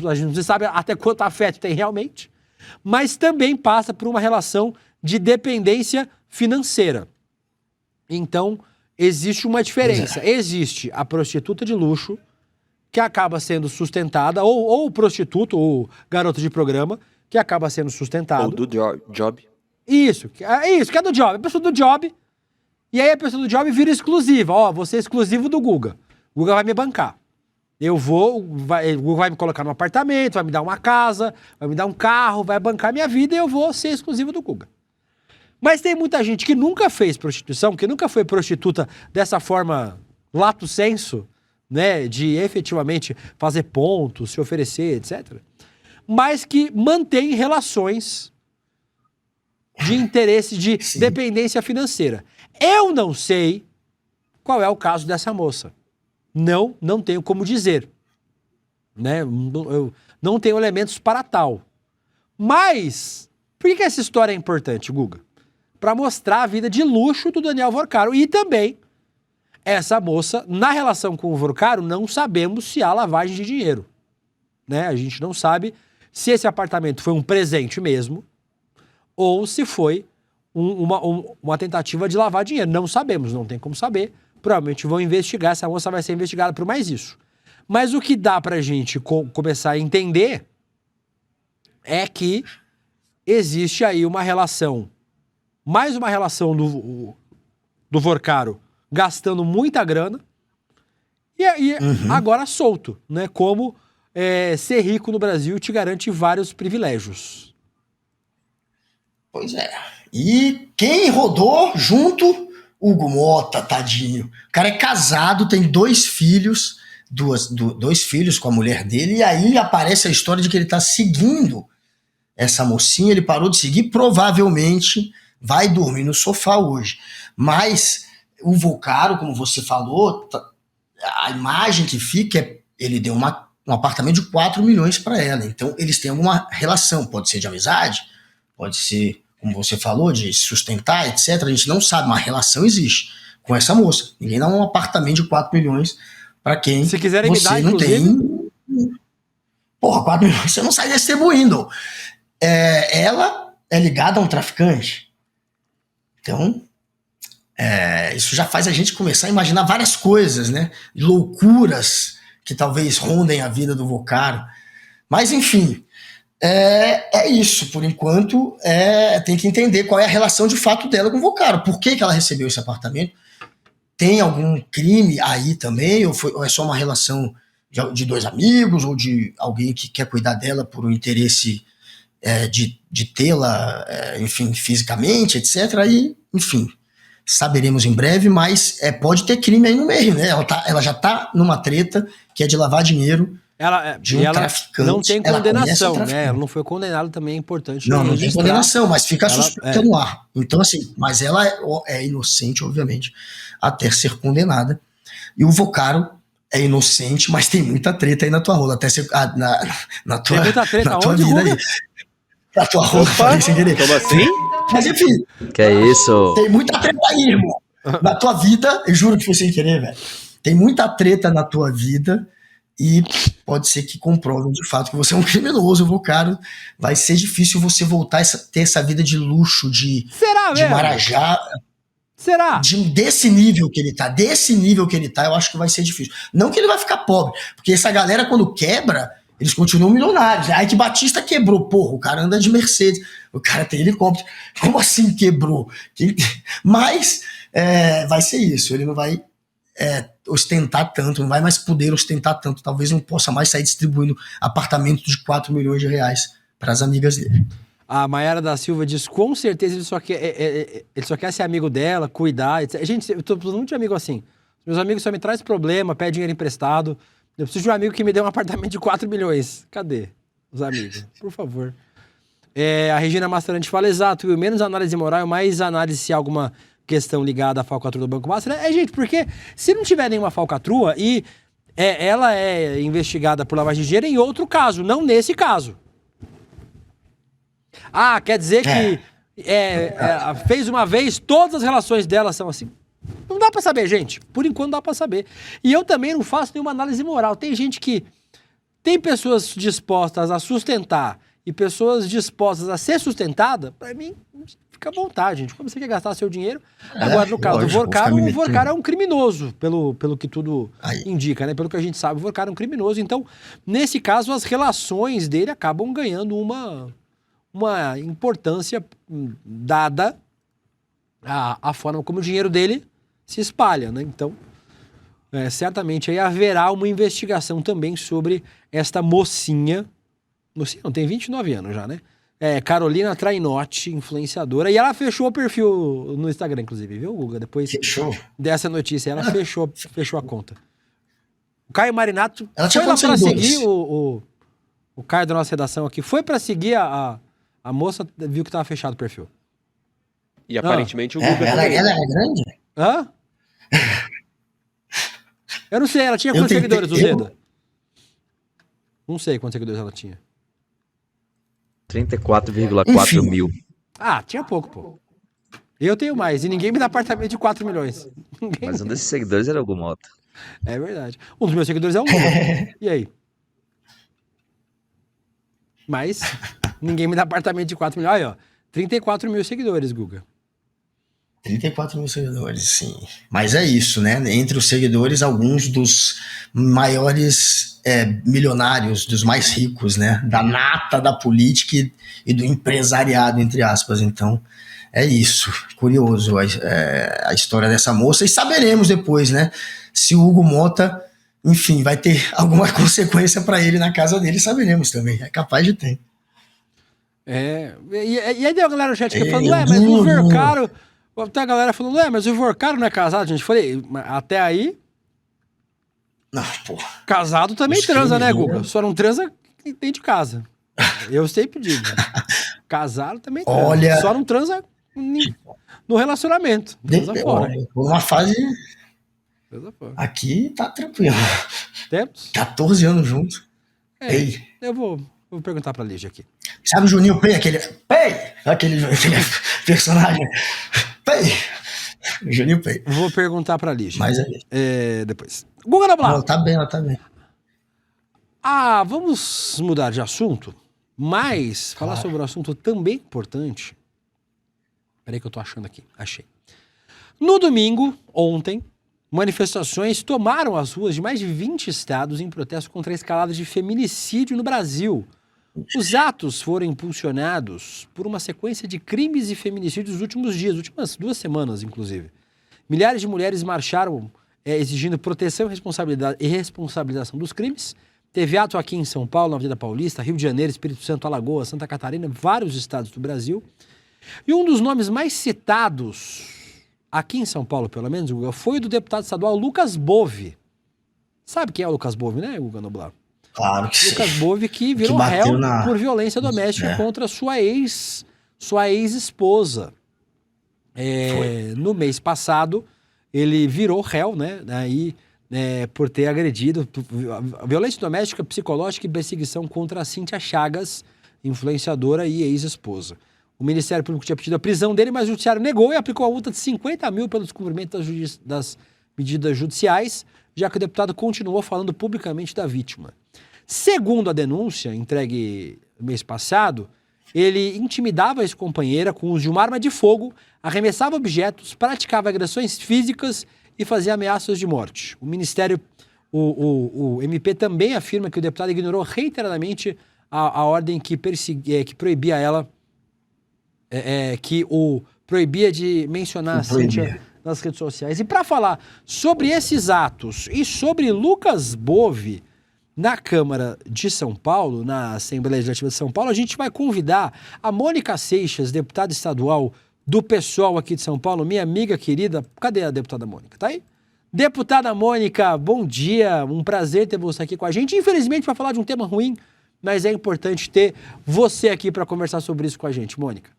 a gente não sabe até quanto afeto tem realmente, mas também passa por uma relação de dependência financeira. Então, existe uma diferença. Existe a prostituta de luxo, que acaba sendo sustentada, ou o prostituto, ou garoto de programa, que acaba sendo sustentado. Ou do job. Isso, que é do job. A pessoa do job, e aí a pessoa do job vira exclusiva. Ó, você é exclusivo do Guga. O Guga vai me bancar. O Guga vai me colocar num apartamento, vai me dar uma casa, vai me dar um carro, vai bancar minha vida e eu vou ser exclusivo do Guga. Mas tem muita gente que nunca fez prostituição, que nunca foi prostituta dessa forma lato sensu, né, de efetivamente fazer pontos, se oferecer, etc. Mas que mantém relações de interesse, de dependência financeira. Eu não sei qual é o caso dessa moça. Não tenho como dizer. Né? Eu não tenho elementos para tal. Mas, por que essa história é importante, Guga? Para mostrar a vida de luxo do Daniel Vocaro. E também, essa moça, na relação com o Vocaro, não sabemos se há lavagem de dinheiro. Né? A gente não sabe se esse apartamento foi um presente mesmo ou se foi uma tentativa de lavar dinheiro. Não sabemos, não tem como saber. Provavelmente vão investigar, essa moça vai ser investigada por mais isso. Mas o que dá pra gente começar a entender é que existe aí uma relação, mais uma relação do Vorcaro gastando muita grana e aí agora solto, né? Como ser rico no Brasil te garante vários privilégios. Pois é. E quem rodou junto? Hugo Mota, tadinho. O cara é casado, tem 2 filhos, dois filhos com a mulher dele, e aí aparece a história de que ele tá seguindo essa mocinha, ele parou de seguir, provavelmente vai dormir no sofá hoje. Mas o Vocaro, como você falou, a imagem que fica é ele deu um apartamento de 4 milhões para ela. Então eles têm alguma relação, pode ser de amizade, pode ser, como você falou, de sustentar, etc. A gente não sabe, uma relação existe com essa moça. Ninguém dá um apartamento de 4 milhões para quem se quiserem você me dar, não inclusive... tem. Porra, 4 milhões você não sai distribuindo. Ela é ligada a um traficante. Então, isso já faz a gente começar a imaginar várias coisas, né? Loucuras que talvez rondem a vida do Vocaro. Mas, enfim, é isso. Por enquanto, tem que entender qual é a relação de fato dela com o Vocaro. Por que ela recebeu esse apartamento? Tem algum crime aí também? Ou é só uma relação de 2 amigos? Ou de alguém que quer cuidar dela por um interesse de tê-la, enfim, fisicamente, etc. Aí, enfim, saberemos em breve, mas pode ter crime aí no meio, né? Ela já tá numa treta que é de lavar dinheiro de um traficante. Não tem condenação, né? Ela não foi condenada, também é importante. Não tem condenação, mas fica a suspeita no ar. Então, assim, mas ela é inocente, obviamente, até ser condenada. E o Vocaro é inocente, mas tem muita treta aí na tua rola, até ser na tua, tem muita treta na tua onde, vida aí. Na tua rola, falei sem querer. Como assim? Mas enfim. Que é isso? Tem muita treta aí, irmão. Na tua vida, eu juro que foi sem querer, velho. Tem muita treta na tua vida e pode ser que comprovem de fato que você é um criminoso, Vocaro. Vai ser difícil você voltar a ter essa vida de luxo, de Marajá. Será? Desse nível que ele tá, eu acho que vai ser difícil. Não que ele vai ficar pobre, porque essa galera, quando quebra, eles continuam milionários. Aí que Batista quebrou, porra, o cara anda de Mercedes, o cara tem helicóptero. Como assim quebrou? Mas vai ser isso, ele não vai ostentar tanto, não vai mais poder ostentar tanto, talvez não possa mais sair distribuindo apartamento de 4 milhões de reais para as amigas dele. A Mayara da Silva diz, com certeza ele só quer ser amigo dela, cuidar, etc. Gente, eu tô precisando muito de amigo assim. Meus amigos só me trazem problema, pedem dinheiro emprestado. Eu preciso de um amigo que me dê um apartamento de 4 milhões. Cadê os amigos? Por favor. A Regina Mastrante fala, exato, menos análise moral, mais análise se há alguma questão ligada à falcatrua do Banco Master. Gente, porque se não tiver nenhuma falcatrua e ela é investigada por lavagem de dinheiro em outro caso, não nesse caso. Quer dizer que fez uma vez, todas as relações dela são assim. Não dá pra saber, gente. Por enquanto não dá pra saber. E eu também não faço nenhuma análise moral. Tem gente que... Tem pessoas dispostas a sustentar e pessoas dispostas a ser sustentada. Pra mim, fica à vontade, gente. Como você quer gastar seu dinheiro? Agora, no caso do Vorcaro, o Vorcaro é um criminoso, pelo que tudo indica, né? Pelo que a gente sabe, o Vorcaro é um criminoso. Então, nesse caso, as relações dele acabam ganhando uma importância dada a forma como o dinheiro dele se espalha, né? Então, certamente aí haverá uma investigação também sobre esta mocinha não, tem 29 anos já, né? Carolina Trainotti, influenciadora, e ela fechou o perfil no Instagram, inclusive, viu, Guga? Depois dessa notícia, ela fechou a conta. O Caio Marinato foi lá pra seguir o Caio da nossa redação aqui, foi pra seguir a moça, viu que tava fechado o perfil. E aparentemente o Guga... Ela era grande? Hã? Eu não sei, ela tinha quantos seguidores, Zeda? Não sei quantos seguidores ela tinha. 34,4 mil. Tinha pouco, pô. Eu tenho mais, e ninguém me dá apartamento de 4 milhões. Mas um desses seguidores era o Hugo Mota. É verdade. Um dos meus seguidores é o Lula. E aí? Mas ninguém me dá apartamento de 4 milhões. Aí, ó, 34 mil seguidores, Guga. 34 mil seguidores, sim. Mas é isso, né? Entre os seguidores, alguns dos maiores milionários, dos mais ricos, né? Da nata da política e do empresariado, entre aspas. Então, é isso. Curioso a história dessa moça. E saberemos depois, né? Se o Hugo Mota, enfim, vai ter alguma consequência para ele na casa dele, saberemos também. É capaz de ter. E aí deu a galera no chat aqui falando, mas o Vercaro... Tem a galera falando, mas o Vercaro não é casado, gente. Falei, até aí... Não, porra. Casado também transa, né, Guga? Só não transa dentro de casa. Eu sempre digo. Casado também transa. Olha... Só não transa no relacionamento. Transa fora. Uma fase... Aqui tá tranquilo. Temos? 14 anos juntos. Ei. Eu vou perguntar pra Lígia aqui. Sabe o Juninho Pay, aquele personagem? Pay! Juninho Pay. Vou perguntar pra Lígia. Mas depois. Guga Noblar. Ela tá bem. Vamos mudar de assunto, mas falar sobre um assunto também importante. Peraí que eu tô achando aqui. Achei. No domingo, ontem, manifestações tomaram as ruas de mais de 20 estados em protesto contra a escalada de feminicídio no Brasil. Os atos foram impulsionados por uma sequência de crimes e feminicídios nos últimos dias, últimas 2 semanas, inclusive. Milhares de mulheres marcharam exigindo proteção e responsabilização dos crimes. Teve ato aqui em São Paulo, na Avenida Paulista, Rio de Janeiro, Espírito Santo, Alagoas, Santa Catarina, vários estados do Brasil. E um dos nomes mais citados, aqui em São Paulo pelo menos, Guga, foi o do deputado estadual Lucas Bove. Sabe quem é o Lucas Bove, né, Guga Noblar? Claro que sim. Lucas Bove que virou réu por violência doméstica contra sua ex-esposa. No mês passado, ele virou réu, né? Aí, por ter agredido. Violência doméstica, psicológica e perseguição contra a Cíntia Chagas, influenciadora e ex-esposa. O Ministério Público tinha pedido a prisão dele, mas o Judiciário negou e aplicou a multa de 50 mil pelo descumprimento das medidas judiciais, já que o deputado continuou falando publicamente da vítima. Segundo a denúncia entregue no mês passado, ele intimidava a ex-companheira com o uso de uma arma de fogo, arremessava objetos, praticava agressões físicas e fazia ameaças de morte. O Ministério, o MP também afirma que o deputado ignorou reiteradamente a ordem que proibia ela, que o proibia de mencionar a Cíntia nas redes sociais. E para falar sobre esses atos e sobre Lucas Bove na Câmara de São Paulo, na Assembleia Legislativa de São Paulo, a gente vai convidar a Mônica Seixas, deputada estadual do PSOL aqui de São Paulo, minha amiga querida. Cadê a deputada Mônica? Tá aí? Deputada Mônica, bom dia, um prazer ter você aqui com a gente. Infelizmente vai falar de um tema ruim, mas é importante ter você aqui para conversar sobre isso com a gente, Mônica.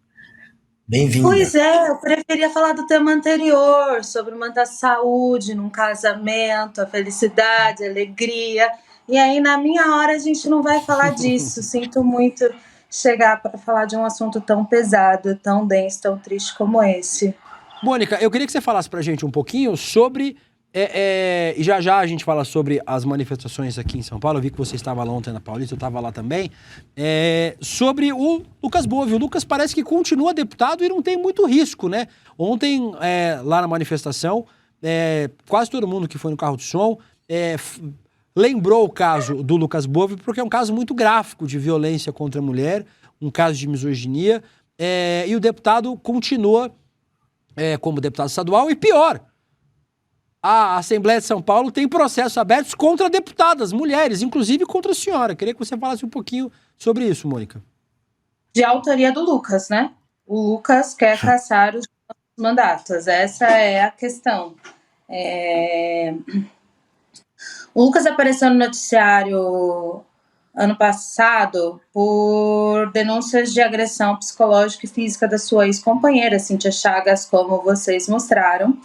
Bem-vinda. Pois é, eu preferia falar do tema anterior, sobre manter a saúde num casamento, a felicidade, a alegria. E aí, na minha hora, a gente não vai falar disso. Sinto muito chegar para falar de um assunto tão pesado, tão denso, tão triste como esse. Mônica, eu queria que você falasse pra gente um pouquinho sobre... e já a gente fala sobre as manifestações aqui em São Paulo. Eu vi que você estava lá ontem na Paulista, eu estava lá também. Sobre o Lucas Bove. O Lucas parece que continua deputado e não tem muito risco, né? Ontem, lá na manifestação, quase todo mundo que foi no carro de som lembrou o caso do Lucas Bove, porque é um caso muito gráfico de violência contra a mulher, um caso de misoginia, e o deputado continua como deputado estadual, e pior, a Assembleia de São Paulo tem processos abertos contra deputadas, mulheres, inclusive contra a senhora. Queria que você falasse um pouquinho sobre isso, Mônica. De autoria do Lucas, né? O Lucas quer caçar os mandatos, essa é a questão. O Lucas apareceu no noticiário ano passado por denúncias de agressão psicológica e física da sua ex-companheira, Cíntia Chagas, como vocês mostraram.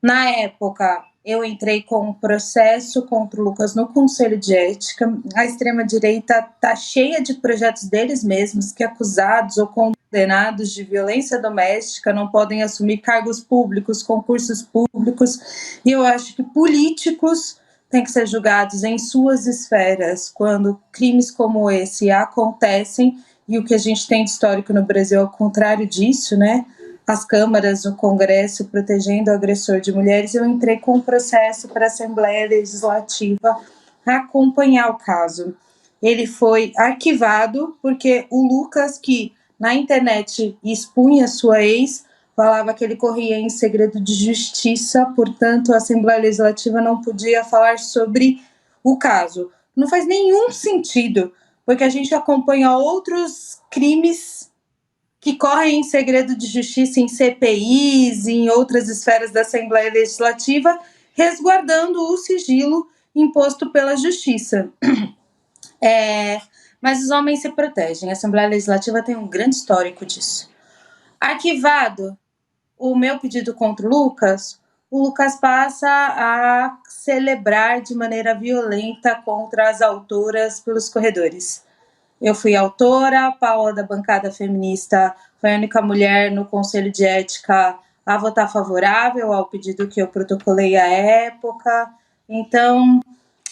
Na época, eu entrei com um processo contra o Lucas no Conselho de Ética. A extrema-direita está cheia de projetos deles mesmos que acusados ou condenados de violência doméstica não podem assumir cargos públicos, concursos públicos. E eu acho que políticos têm que ser julgados em suas esferas quando crimes como esse acontecem, e o que a gente tem de histórico no Brasil é o contrário disso, né? As câmaras, o Congresso protegendo o agressor de mulheres. Eu entrei com um processo para a Assembleia Legislativa acompanhar o caso. Ele foi arquivado porque o Lucas, que na internet expunha sua ex, falava que ele corria em segredo de justiça, portanto a Assembleia Legislativa não podia falar sobre o caso. Não faz nenhum sentido, porque a gente acompanha outros crimes que correm em segredo de justiça em CPIs, em outras esferas da Assembleia Legislativa, resguardando o sigilo imposto pela Justiça. Mas os homens se protegem. A Assembleia Legislativa tem um grande histórico disso. Arquivado o meu pedido contra o Lucas passa a celebrar de maneira violenta contra as autoras pelos corredores. Eu fui autora, a Paula da bancada feminista foi a única mulher no Conselho de Ética a votar favorável ao pedido que eu protocolei à época. Então,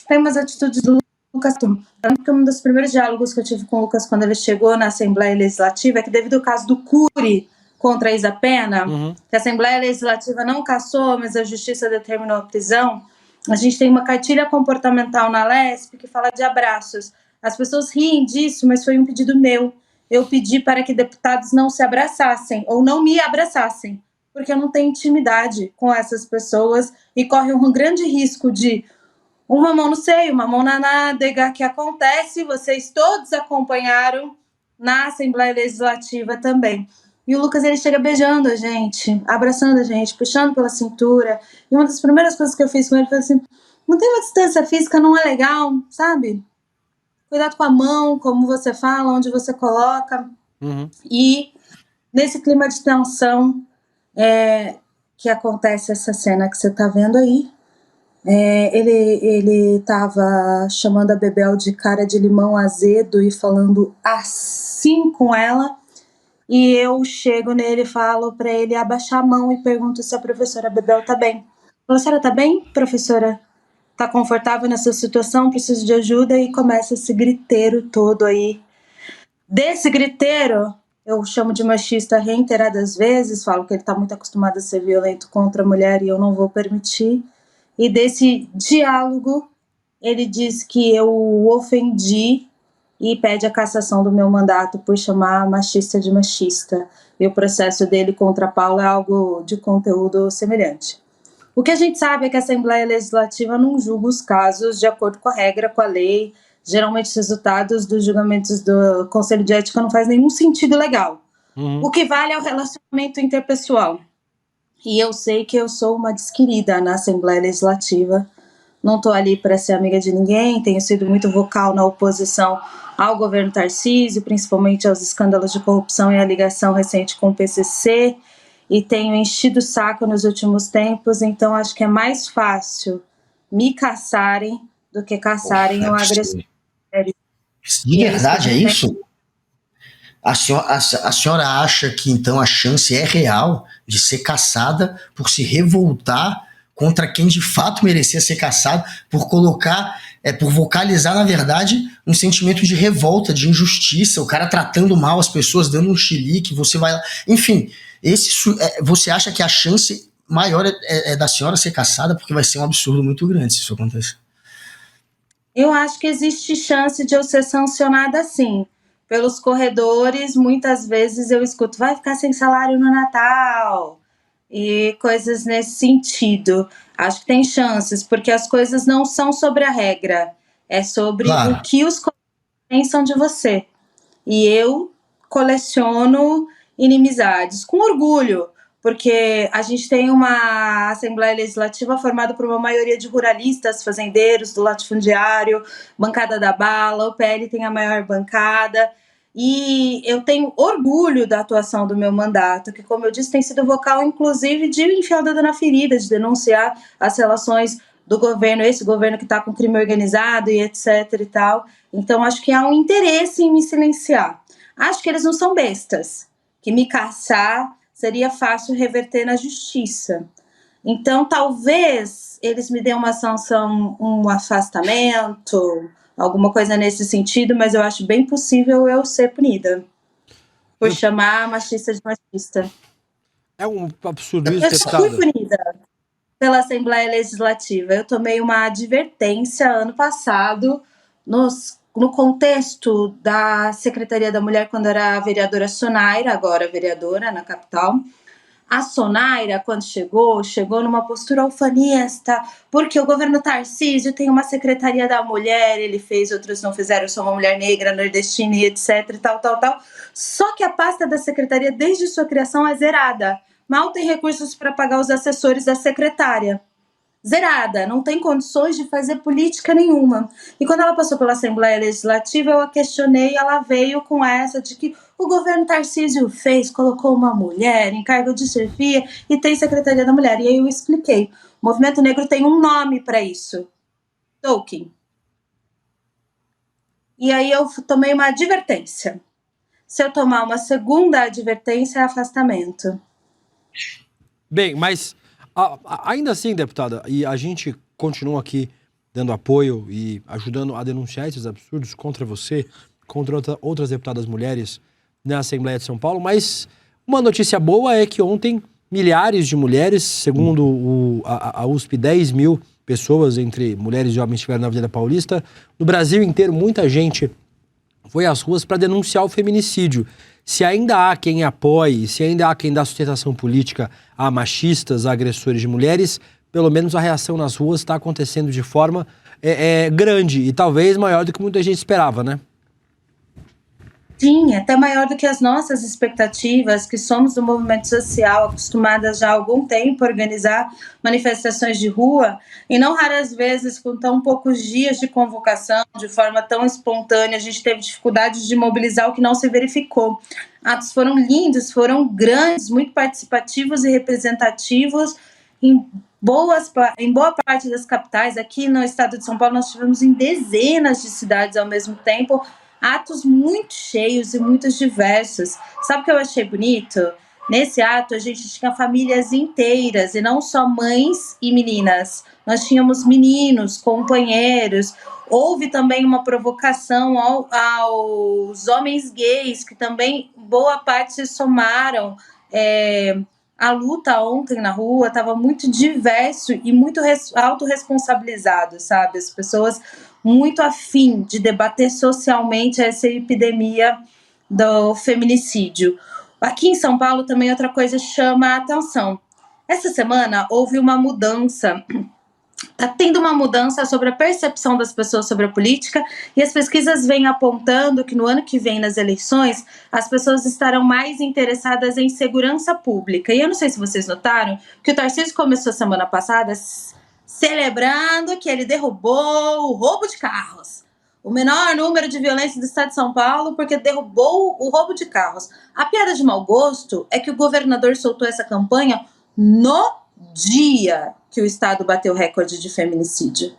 tem umas atitudes do Lucas, porque um dos primeiros diálogos que eu tive com o Lucas quando ele chegou na Assembleia Legislativa é que, devido ao caso do Cury contra a Isa Pena, que a Assembleia Legislativa não cassou, mas a Justiça determinou a prisão, a gente tem uma cartilha comportamental na LESP que fala de abraços. As pessoas riem disso, mas foi um pedido meu. Eu pedi para que deputados não se abraçassem, ou não me abraçassem, porque eu não tenho intimidade com essas pessoas e corre um grande risco de uma mão no seio, uma mão na nádega, que acontece, vocês todos acompanharam na Assembleia Legislativa também. E o Lucas, ele chega beijando a gente, abraçando a gente, puxando pela cintura. E uma das primeiras coisas que eu fiz com ele foi assim: não tem uma distância física, não é legal, sabe? Cuidado com a mão, como você fala, onde você coloca. E nesse clima de tensão que acontece essa cena que você tá vendo aí, ele tava chamando a Bebel de cara de limão azedo e falando assim com ela. E eu chego nele e falo para ele abaixar a mão e pergunto se a professora Bebel tá bem. A senhora tá bem, professora? Tá confortável nessa situação? Preciso de ajuda? E começa esse griteiro todo aí. Desse griteiro, eu chamo de machista reiteradas vezes, falo que ele tá muito acostumado a ser violento contra a mulher e eu não vou permitir. E desse diálogo, ele diz que eu o ofendi e pede a cassação do meu mandato por chamar machista de machista. E o processo dele contra a Paula é algo de conteúdo semelhante. O que a gente sabe é que a Assembleia Legislativa não julga os casos de acordo com a regra, com a lei. Geralmente os resultados dos julgamentos do Conselho de Ética não faz nenhum sentido legal. O que vale é o relacionamento interpessoal. E eu sei que eu sou uma desquerida na Assembleia Legislativa. Não estou ali para ser amiga de ninguém, tenho sido muito vocal na oposição ao governo Tarcísio, principalmente aos escândalos de corrupção e a ligação recente com o PCC, e tenho enchido o saco nos últimos tempos, então acho que é mais fácil me caçarem do que caçarem o agressor. De verdade, é isso? A senhora acha que então a chance é real de ser caçada por se revoltar contra quem de fato merecia ser caçado, por colocar, por vocalizar, na verdade, um sentimento de revolta, de injustiça, o cara tratando mal as pessoas, dando um chilique, você vai lá. Enfim, você acha que a chance maior é da senhora ser caçada, porque vai ser um absurdo muito grande se isso acontecer? Eu acho que existe chance de eu ser sancionada sim. Pelos corredores, muitas vezes eu escuto, vai ficar sem salário no Natal, e coisas nesse sentido. Acho que tem chances, porque as coisas não são sobre a regra, é sobre o que os colegas pensam de você. E eu coleciono inimizades, com orgulho, porque a gente tem uma Assembleia Legislativa formada por uma maioria de ruralistas, fazendeiros, do latifundiário, bancada da bala, o PL tem a maior bancada, e eu tenho orgulho da atuação do meu mandato, que, como eu disse, tem sido vocal, inclusive, de enfiar o dedo na ferida, de denunciar as relações do governo, esse governo que está com crime organizado e etc e tal. Então, acho que há um interesse em me silenciar. Acho que eles não são bestas, que me caçar seria fácil reverter na justiça. Então, talvez eles me deem uma sanção, um afastamento, alguma coisa nesse sentido, mas eu acho bem possível eu ser punida por chamar machista de machista. É um absurdo isso, Eu já fui deputada. punida pela Assembleia Legislativa. Eu tomei uma advertência ano passado no contexto da Secretaria da Mulher, quando era a vereadora Sonaira, agora vereadora na capital. A Sonaira, quando chegou numa postura ufanista, porque o governo Tarcísio tem uma Secretaria da Mulher, ele fez, outros não fizeram, eu sou uma mulher negra, nordestina e etc, e tal. Só que a pasta da Secretaria, desde sua criação, é zerada. Mal tem recursos para pagar os assessores da secretária. Zerada, não tem condições de fazer política nenhuma. E quando ela passou pela Assembleia Legislativa, eu a questionei, ela veio com essa de que o governo Tarcísio colocou uma mulher em cargo de chefia e tem Secretaria da Mulher. E aí eu expliquei, o movimento negro tem um nome para isso, Tolkien. E aí eu tomei uma advertência. Se eu tomar uma segunda advertência, é afastamento. Bem, mas ainda assim, deputada, e a gente continua aqui dando apoio e ajudando a denunciar esses absurdos contra você, contra outras deputadas mulheres na Assembleia de São Paulo, mas uma notícia boa é que ontem milhares de mulheres, segundo a USP, 10 mil pessoas, entre mulheres e homens, estiveram na Avenida Paulista. No Brasil inteiro, muita gente foi às ruas para denunciar o feminicídio. Se ainda há quem apoie, se ainda há quem dá sustentação política a machistas, a agressores de mulheres, pelo menos a reação nas ruas está acontecendo de forma grande e talvez maior do que muita gente esperava, né? Sim, até maior do que as nossas expectativas, que somos do movimento social, acostumadas já há algum tempo a organizar manifestações de rua, e não raras vezes com tão poucos dias de convocação, de forma tão espontânea, a gente teve dificuldade de mobilizar o que não se verificou. Atos foram lindos, foram grandes, muito participativos e representativos, em boa parte das capitais. Aqui no estado de São Paulo nós tivemos em dezenas de cidades ao mesmo tempo, atos muito cheios e muito diversos. Sabe o que eu achei bonito? Nesse ato a gente tinha famílias inteiras e não só mães e meninas. Nós tínhamos meninos, companheiros. Houve também uma provocação aos homens gays, que também boa parte se somaram. A luta ontem na rua estava muito diverso e muito autorresponsabilizado, sabe? As pessoas muito afim de debater socialmente essa epidemia do feminicídio. Aqui em São Paulo também outra coisa chama a atenção. Essa semana houve uma mudança, está tendo uma mudança sobre a percepção das pessoas sobre a política, e as pesquisas vêm apontando que no ano que vem, nas eleições, as pessoas estarão mais interessadas em segurança pública. E eu não sei se vocês notaram que o Tarcísio começou semana passada celebrando que ele derrubou o roubo de carros. O menor número de violência do estado de São Paulo, porque derrubou o roubo de carros. A piada de mau gosto é que o governador soltou essa campanha no dia que o estado bateu recorde de feminicídio.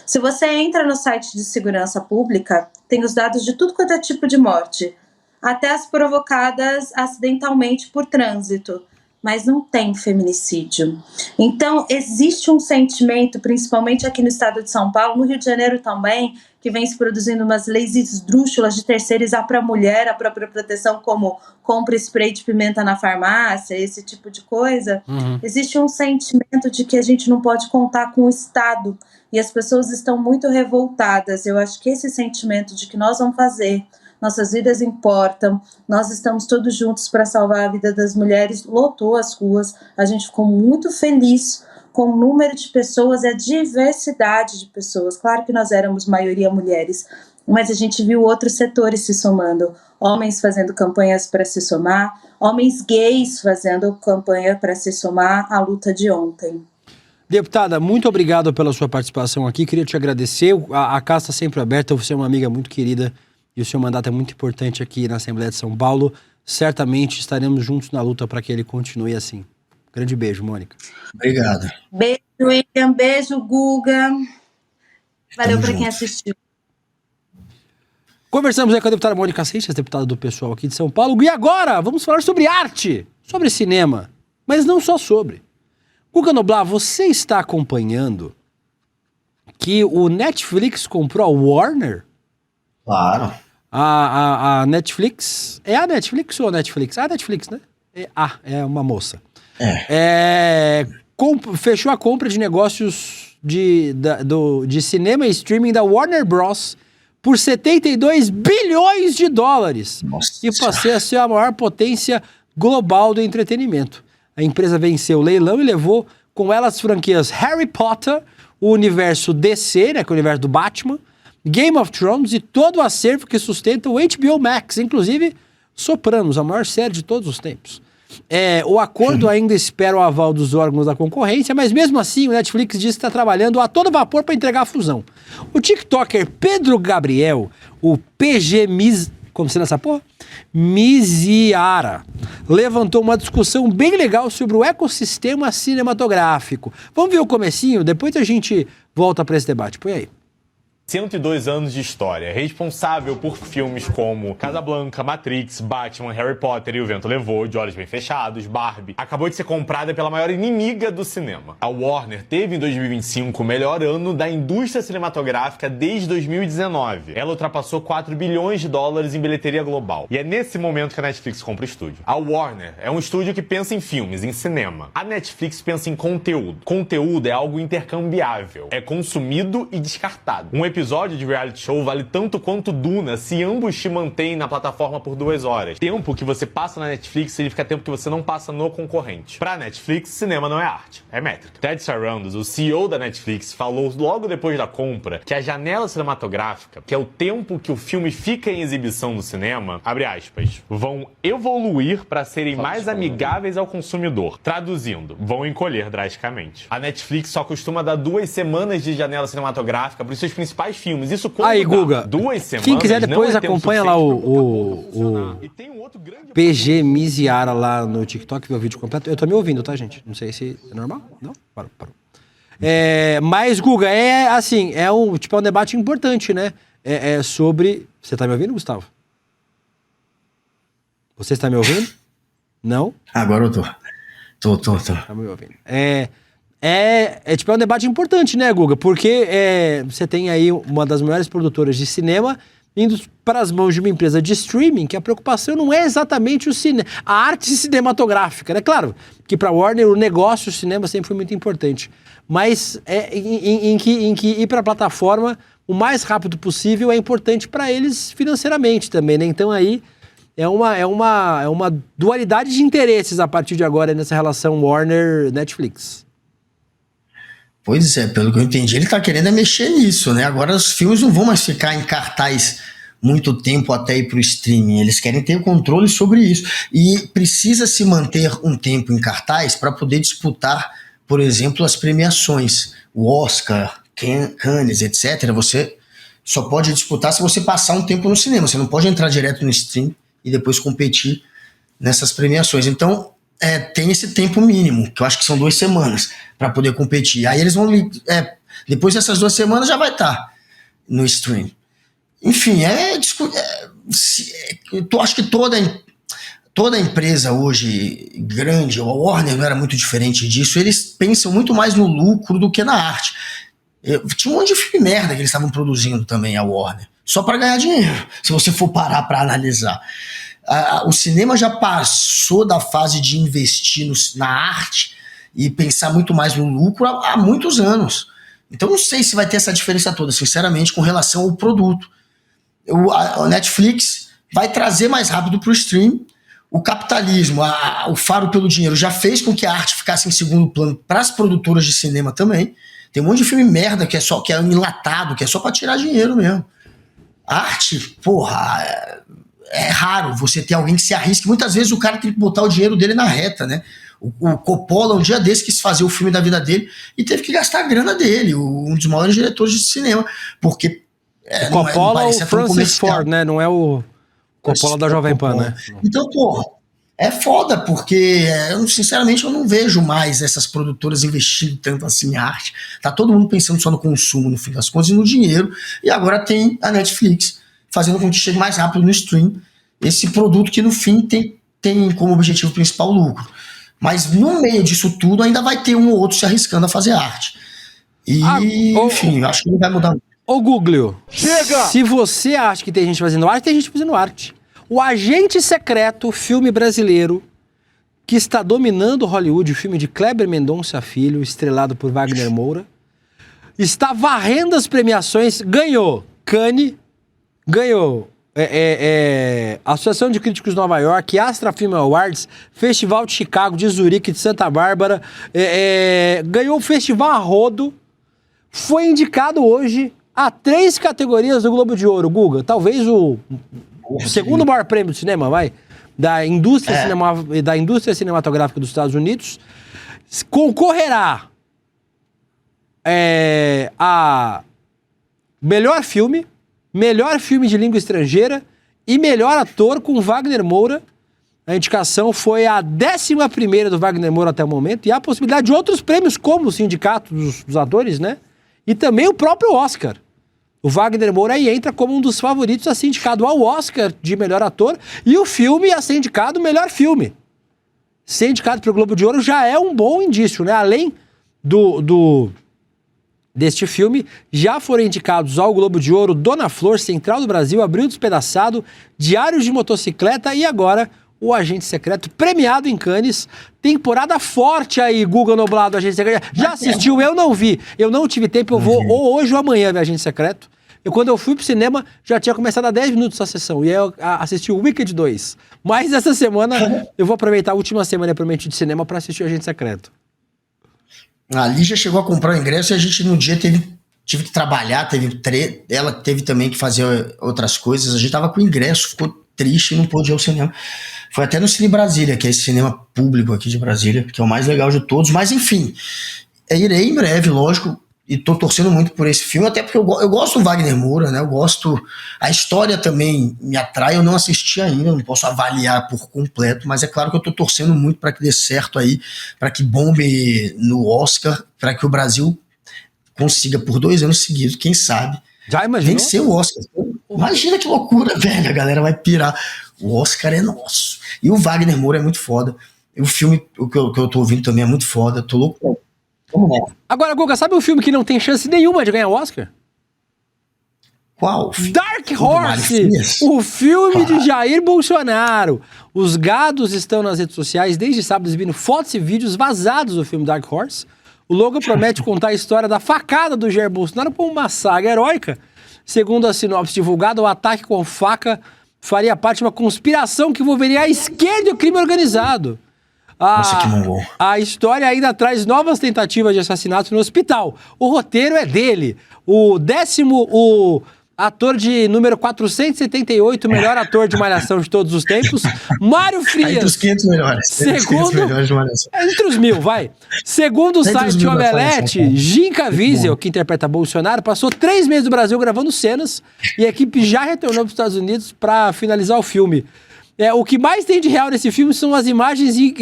Se você entra no site de segurança pública, tem os dados de tudo quanto é tipo de morte, até as provocadas acidentalmente por trânsito, mas não tem feminicídio. Então, existe um sentimento, principalmente aqui no estado de São Paulo, no Rio de Janeiro também, que vem se produzindo umas leis esdrúxulas de terceirizar para a mulher a própria proteção, como compra spray de pimenta na farmácia, esse tipo de coisa. Existe um sentimento de que a gente não pode contar com o Estado, e as pessoas estão muito revoltadas. Eu acho que esse sentimento de que nós vamos fazer, nossas vidas importam, nós estamos todos juntos para salvar a vida das mulheres, lotou as ruas, a gente ficou muito feliz com o número de pessoas e a diversidade de pessoas. Claro que nós éramos maioria mulheres, mas a gente viu outros setores se somando, homens fazendo campanhas para se somar, homens gays fazendo campanha para se somar à luta de ontem. Deputada, muito obrigado pela sua participação aqui, queria te agradecer, a casa está sempre aberta, você é uma amiga muito querida, e o seu mandato é muito importante aqui na Assembleia de São Paulo. Certamente estaremos juntos na luta para que ele continue assim. Grande beijo, Mônica. Obrigado. Beijo, William. Beijo, Guga. Valeu para quem assistiu. Conversamos aí com a deputada Mônica Seixas, deputada do PSOL aqui de São Paulo. E agora, vamos falar sobre arte, sobre cinema. Mas não só sobre. Guga Noblar, você está acompanhando que o Netflix comprou a Warner? Claro. A Netflix... É a Netflix ou a Netflix? A Netflix, né? É uma moça. Fechou a compra de negócios de cinema e streaming da Warner Bros. Por 72 bilhões de dólares. Nossa. E passou a ser a maior potência global do entretenimento. A empresa venceu o leilão e levou com ela as franquias Harry Potter, o universo DC, né, que é o universo do Batman, Game of Thrones e todo o acervo que sustenta o HBO Max, inclusive Sopranos, a maior série de todos os tempos. O acordo ainda espera o aval dos órgãos da concorrência, mas mesmo assim o Netflix diz que está trabalhando a todo vapor para entregar a fusão. O TikToker Pedro Gabriel, o PG como se nessa porra? Miziara, levantou uma discussão bem legal sobre o ecossistema cinematográfico. Vamos ver o comecinho, depois a gente volta para esse debate. Põe aí. 102 anos de história, responsável por filmes como Casablanca, Matrix, Batman, Harry Potter e O Vento Levou, De Olhos Bem Fechados, Barbie, acabou de ser comprada pela maior inimiga do cinema. A Warner teve em 2025 o melhor ano da indústria cinematográfica desde 2019. Ela ultrapassou 4 bilhões de dólares em bilheteria global. E é nesse momento que a Netflix compra o estúdio. A Warner é um estúdio que pensa em filmes, em cinema. A Netflix pensa em conteúdo. Conteúdo é algo intercambiável. É consumido e descartado. Um episódio de reality show vale tanto quanto Duna se ambos te mantêm na plataforma por 2 horas. Tempo que você passa na Netflix significa tempo que você não passa no concorrente. Pra Netflix, cinema não é arte, é métrica. Ted Sarandos, o CEO da Netflix, falou logo depois da compra que a janela cinematográfica, que é o tempo que o filme fica em exibição no cinema, abre aspas, vão evoluir para serem mais amigáveis ao consumidor. Traduzindo, vão encolher drasticamente. A Netflix só costuma dar 2 semanas de janela cinematográfica para os seus principais filmes. Isso quando aí, Guga, 2 semanas. Quem quiser depois acompanha lá o PG Miziara lá no TikTok, ver o vídeo completo. Eu tô me ouvindo, tá, gente? Não sei se é normal. Não? Parou. Mas, Guga, assim, um debate importante, né? Sobre... Você tá me ouvindo, Gustavo? Você está me ouvindo? Não? Agora eu tô. Tá me ouvindo. Um debate importante, né, Guga? Porque você tem aí uma das maiores produtoras de cinema indo para as mãos de uma empresa de streaming, que a preocupação não é exatamente a arte cinematográfica, né? Claro que para Warner o negócio, o cinema sempre foi muito importante, mas em que ir para a plataforma o mais rápido possível é importante para eles financeiramente também, né? Então aí é uma dualidade de interesses a partir de agora nessa relação Warner-Netflix. Pois é, pelo que eu entendi, ele tá querendo mexer nisso, né? Agora os filmes não vão mais ficar em cartaz muito tempo até ir pro streaming. Eles querem ter o controle sobre isso. E precisa se manter um tempo em cartaz para poder disputar, por exemplo, as premiações. O Oscar, Cannes, etc. Você só pode disputar se você passar um tempo no cinema. Você não pode entrar direto no stream e depois competir nessas premiações. Então, tem esse tempo mínimo, que eu acho que são 2 semanas, para poder competir. Aí eles vão... depois dessas 2 semanas já vai estar no stream. Enfim, eu acho que toda empresa hoje grande, a Warner não era muito diferente disso, eles pensam muito mais no lucro do que na arte. Tinha um monte de filme merda que eles estavam produzindo também, a Warner, só para ganhar dinheiro, se você for parar para analisar. O cinema já passou da fase de investir na arte e pensar muito mais no lucro há muitos anos. Então não sei se vai ter essa diferença toda, sinceramente, com relação ao produto. A Netflix vai trazer mais rápido para o stream. O capitalismo, o faro pelo dinheiro, já fez com que a arte ficasse em segundo plano para as produtoras de cinema também. Tem um monte de filme merda que é enlatado, que é só para tirar dinheiro mesmo. A arte, porra... É raro você ter alguém que se arrisque. Muitas vezes o cara tem que botar o dinheiro dele na reta, né? O Coppola, um dia desse, quis fazer o filme da vida dele e teve que gastar a grana dele, um dos maiores diretores de cinema, porque... o Coppola é o Francis Ford, né? Não é o Coppola da Jovem Pan, né? Então, porra, é foda, porque sinceramente eu não vejo mais essas produtoras investindo tanto assim em arte. Tá todo mundo pensando só no consumo, no fim das contas, e no dinheiro. E agora tem a Netflix fazendo com que chegue mais rápido no stream esse produto que no fim tem como objetivo principal o lucro. Mas no meio disso tudo ainda vai ter um ou outro se arriscando a fazer arte. E, enfim, acho que não vai mudar. Ô, Google, chega! Se você acha que tem gente fazendo arte, tem gente fazendo arte. O Agente Secreto, filme brasileiro, que está dominando Hollywood, o filme de Kleber Mendonça Filho, estrelado por Wagner Moura, está varrendo as premiações, ganhou Cannes, ganhou Associação de Críticos de Nova York, Astra Film Awards, Festival de Chicago, de Zurique, de Santa Bárbara, ganhou o Festival a rodo, foi indicado hoje a 3 categorias do Globo de Ouro, Guga, talvez o segundo maior prêmio de cinema, da indústria, da indústria cinematográfica dos Estados Unidos, concorrerá a melhor filme de língua estrangeira e melhor ator com Wagner Moura. A indicação foi a 11ª do Wagner Moura até o momento, e há a possibilidade de outros prêmios, como o Sindicato dos Atores, né? E também o próprio Oscar. O Wagner Moura aí entra como um dos favoritos a ser indicado ao Oscar de melhor ator, e o filme a ser indicado melhor filme. Ser indicado para o Globo de Ouro já é um bom indício, né? Além deste filme, já foram indicados ao Globo de Ouro Dona Flor, Central do Brasil, Abril Despedaçado, Diários de Motocicleta e agora o Agente Secreto, premiado em Cannes. Temporada forte aí, Google Nublado, Agente Secreto. Já assistiu? Eu não vi. Eu não tive tempo, eu vou ou hoje ou amanhã ver Agente Secreto. Quando eu fui pro cinema, já tinha começado há 10 minutos a sessão. E aí eu assisti o Wicked 2. Mas essa semana, eu vou aproveitar a última semana de cinema para assistir o Agente Secreto. A Lígia chegou a comprar o ingresso e a gente no dia tive que trabalhar, ela teve também que fazer outras coisas. A gente tava com o ingresso, ficou triste e não pôde ir ao cinema. Foi até no Cine Brasília, que é esse cinema público aqui de Brasília, que é o mais legal de todos. Mas enfim, irei em breve, lógico, e tô torcendo muito por esse filme, até porque eu gosto do Wagner Moura, né? Eu gosto, a história também me atrai, eu não assisti ainda, não posso avaliar por completo, mas é claro que eu tô torcendo muito para que dê certo aí, para que bombe no Oscar, para que o Brasil consiga por 2 anos seguidos, quem sabe, já imaginou? Vencer o Oscar. Imagina que loucura, velho, a galera vai pirar. O Oscar é nosso. E o Wagner Moura é muito foda. E o filme, o que eu tô ouvindo também é muito foda. Tô louco. Vamos lá. Agora, Guga, sabe um filme que não tem chance nenhuma de ganhar o Oscar? Qual? Dark Horse, o filme de Jair Bolsonaro. Os gados estão nas redes sociais desde sábado exibindo fotos e vídeos vazados do filme Dark Horse. O logo promete contar a história da facada do Jair Bolsonaro como uma saga heróica. Segundo a sinopse divulgada, o ataque com faca faria parte de uma conspiração que envolveria a esquerda e o crime organizado. Nossa, que mongol. A história ainda traz novas tentativas de assassinato no hospital. O roteiro é dele. O ator de número 478, melhor ator de Malhação de todos os tempos, Mário Frias. Entre os 500 melhores. Entre os 1000, vai. Segundo o site Omelete, Jim Caviezel, que interpreta Bolsonaro, passou 3 meses no Brasil gravando cenas e a equipe já retornou para os Estados Unidos para finalizar o filme. O que mais tem de real nesse filme são as imagens e...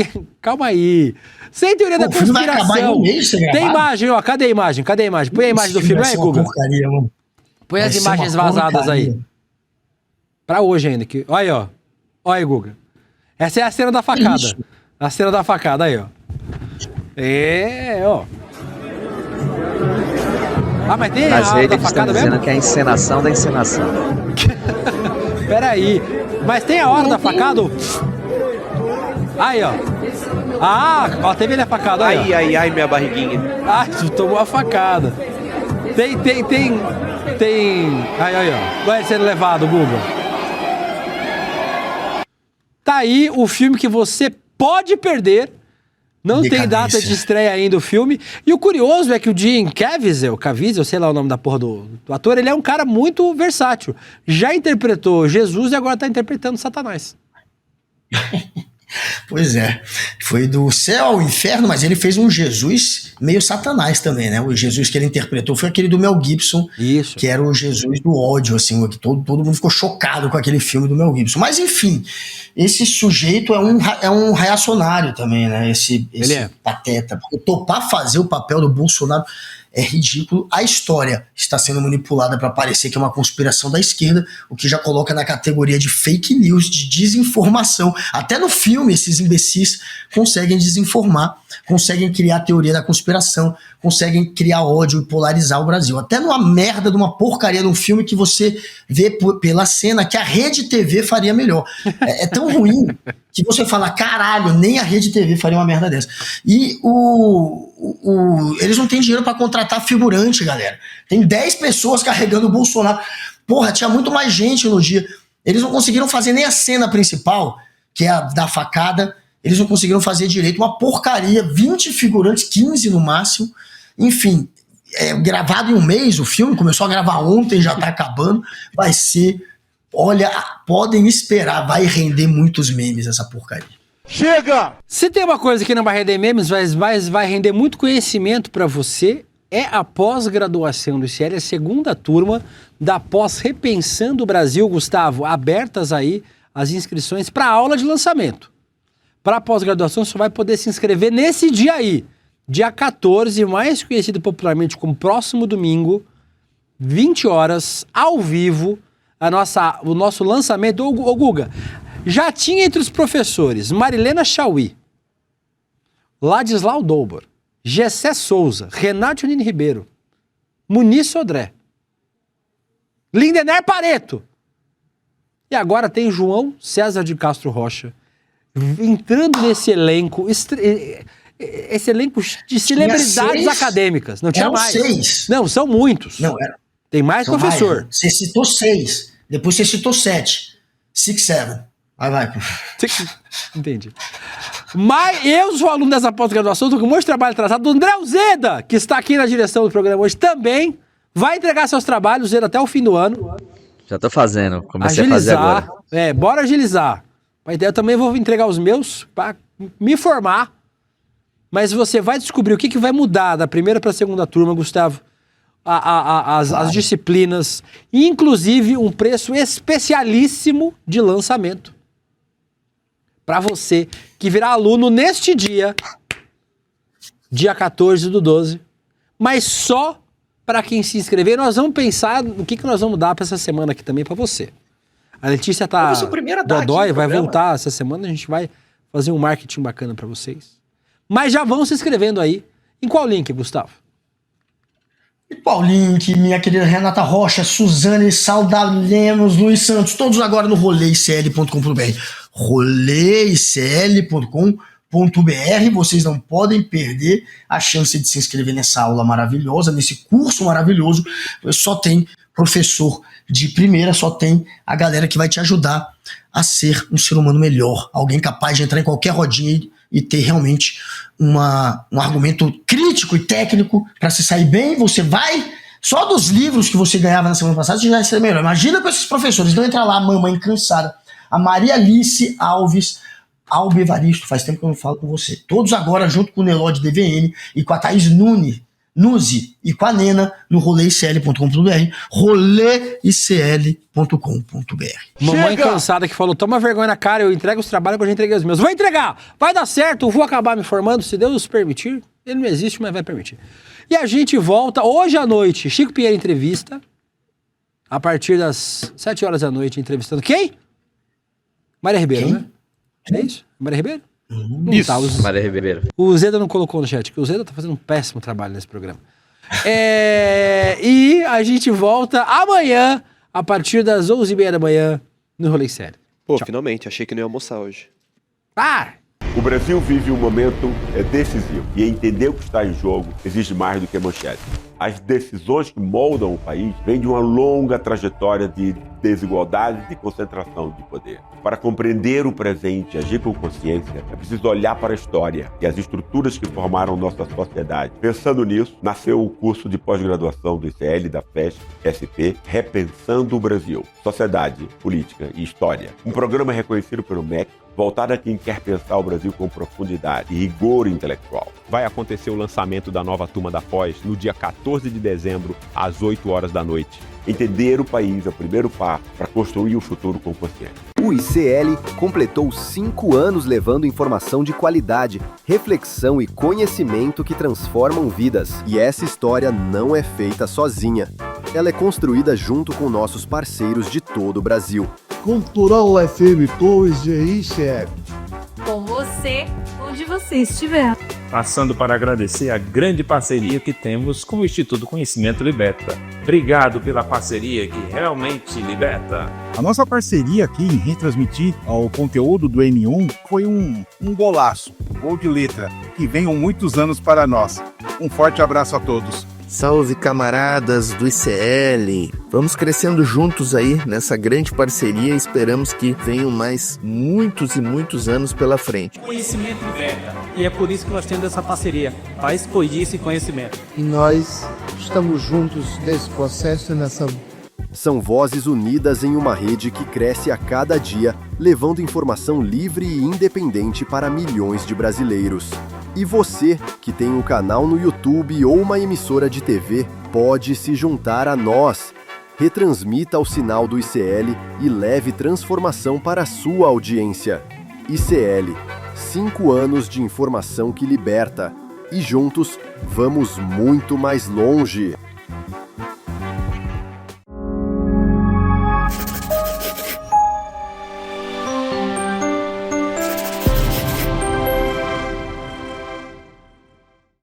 Calma aí. Sem teoria da conspiração. Tem imagem, ó. Cadê a imagem? Põe a imagem do filme aí, Guga. Põe as imagens vazadas aí. Pra hoje ainda. Olha aí, ó. Olha aí, Guga. Essa é a cena da facada. Isso. A cena da facada aí, ó. Ó. Mas tem a hora da facada mesmo? Dizendo que é a encenação da encenação. Peraí. Mas tem a hora da facada? Aí, ó. Ó, teve ele a facada. Aí, ai, minha barriguinha. Tu tomou a facada. Tem... Aí, ó. Vai sendo levado, Google. Tá aí o filme que você pode perder. Não tem data de estreia ainda o filme. E o curioso é que o Jim Caviezel, sei lá o nome da porra do ator, ele é um cara muito versátil. Já interpretou Jesus e agora tá interpretando Satanás. Pois é. Foi do céu ao inferno, mas ele fez um Jesus meio satanás também, né? O Jesus que ele interpretou foi aquele do Mel Gibson, Isso. que era o Jesus do ódio, assim, que todo mundo ficou chocado com aquele filme do Mel Gibson. Mas, enfim, esse sujeito é um reacionário também, né? Esse pateta. Porque topar fazer o papel do Bolsonaro é ridículo. A história está sendo manipulada para parecer que é uma conspiração da esquerda, o que já coloca na categoria de fake news, de desinformação. Até no filme, esses imbecis conseguem desinformar, conseguem criar a teoria da conspiração, conseguem criar ódio e polarizar o Brasil. Até numa merda de uma porcaria de um filme que você vê pela cena que a Rede TV faria melhor. É tão ruim que você fala, caralho, nem a Rede TV faria uma merda dessa. E eles não têm dinheiro para contratar figurante, galera. Tem 10 pessoas carregando o Bolsonaro. Porra, tinha muito mais gente no dia. Eles não conseguiram fazer nem a cena principal, que é a da facada. Eles não conseguiram fazer direito. Uma porcaria. 20 figurantes, 15 no máximo. Enfim, gravado em um mês o filme. Começou a gravar ontem, já tá acabando. Vai ser... Olha, podem esperar. Vai render muitos memes essa porcaria. Chega! Se tem uma coisa que não vai render memes, mas vai render muito conhecimento pra você, é a pós-graduação do ICL, a segunda turma da pós Repensando o Brasil, Gustavo. Abertas aí as inscrições para aula de lançamento. Para pós-graduação, você vai poder se inscrever nesse dia aí, dia 14, mais conhecido popularmente como próximo domingo, 20 horas, ao vivo, o nosso lançamento. Ô Guga, já tinha entre os professores Marilena Chauí, Ladislau Dolbor, Gessé Souza, Renato Nini Ribeiro, Muniz Sodré, Lindener Pareto. E agora tem João César de Castro Rocha entrando nesse elenco, esse elenco de celebridades acadêmicas. Não tinha mais. 6. Não, são muitos. Não, tem mais professor. Mais. Você citou 6, depois você citou 7. 6, 7. Vai. Entendi. Mas eu sou aluno dessa pós-graduação, tô com um monte de trabalho atrasado. Do André Uzeda, que está aqui na direção do programa hoje, também vai entregar seus trabalhos, Uzeda, até o fim do ano. Já tô fazendo, comecei a fazer agora. Bora agilizar. Mas eu também vou entregar os meus para me formar. Mas você vai descobrir o que vai mudar da primeira para a segunda turma, Gustavo. As disciplinas, inclusive um preço especialíssimo de lançamento. Para você que virá aluno neste dia 14/12, mas só para quem se inscrever. Nós vamos pensar no que nós vamos dar para essa semana aqui também para você. A Letícia tá dodói, vai voltar essa semana, a gente vai fazer um marketing bacana para vocês. Mas já vão se inscrevendo aí. Em qual link, Gustavo? Qual link, minha querida Renata Rocha, Suzane, Saudade Lemos, Luiz Santos, todos agora no roleicl.com.br. roleicl.com.br. Vocês não podem perder a chance de se inscrever nessa aula maravilhosa, nesse curso maravilhoso. Só tem professor de primeira, só tem a galera que vai te ajudar a ser um ser humano melhor, alguém capaz de entrar em qualquer rodinha e ter realmente um argumento crítico e técnico para se sair bem. Você vai, só dos livros que você ganhava na semana passada, você já vai ser melhor. Imagina com esses professores, não entra lá, mamãe cansada, a Maria Alice Alves, Albe Evaristo, faz tempo que eu não falo com você. Todos agora, junto com o Neló de DVN e com a Thaís Nuzi e com a Nena, no roleicl.com.br, roleicl.com.br. Mamãe cansada que falou, toma vergonha na cara, eu entrego os trabalhos que eu já entreguei os meus. Vou entregar! Vai dar certo, eu vou acabar me formando, se Deus permitir. Ele não existe, mas vai permitir. E a gente volta hoje à noite, Chico Pinheiro entrevista, a partir das 7 horas da noite, entrevistando quem? Maria Ribeiro, né? É isso? Maria Ribeiro? Isso, tá, Maria Ribeiro. O Zeda não colocou no chat, que o Zeda tá fazendo um péssimo trabalho nesse programa. E a gente volta amanhã, a partir das 11h30 da manhã, no Rolê Sério. Pô, finalmente, achei que não ia almoçar hoje. O Brasil vive um momento decisivo e entender o que está em jogo exige mais do que manchete. As decisões que moldam o país vêm de uma longa trajetória de desigualdade e de concentração de poder. Para compreender o presente e agir com consciência, é preciso olhar para a história e as estruturas que formaram nossa sociedade. Pensando nisso, nasceu o curso de pós-graduação do ICL, da FESP, SP, Repensando o Brasil, Sociedade, Política e História. Um programa reconhecido pelo MEC, voltada a quem quer pensar o Brasil com profundidade e rigor intelectual. Vai acontecer o lançamento da nova turma da Pós no dia 14 de dezembro, às 8 horas da noite. Entender o país é o primeiro passo para construir o futuro com consciência. O ICL completou 5 anos levando informação de qualidade, reflexão e conhecimento que transformam vidas. E essa história não é feita sozinha. Ela é construída junto com nossos parceiros de todo o Brasil. Cultural FM 2 de ICL. Com você, onde você estiver. Passando para agradecer a grande parceria que temos com o Instituto Conhecimento Liberta. Obrigado pela parceria que realmente liberta. A nossa parceria aqui em retransmitir o conteúdo do N1 foi um golaço, gol de letra, que venham muitos anos para nós. Um forte abraço a todos. Salve, camaradas do ICL! Vamos crescendo juntos aí nessa grande parceria e esperamos que venham mais muitos e muitos anos pela frente. Conhecimento liberta. E é por isso que nós temos essa parceria, para expandir esse conhecimento. E nós estamos juntos nesse processo e nessa... São vozes unidas em uma rede que cresce a cada dia, levando informação livre e independente para milhões de brasileiros. E você, que tem um canal no YouTube ou uma emissora de TV, pode se juntar a nós. Retransmita o sinal do ICL e leve transformação para a sua audiência. ICL, 5 anos de informação que liberta. E juntos, vamos muito mais longe.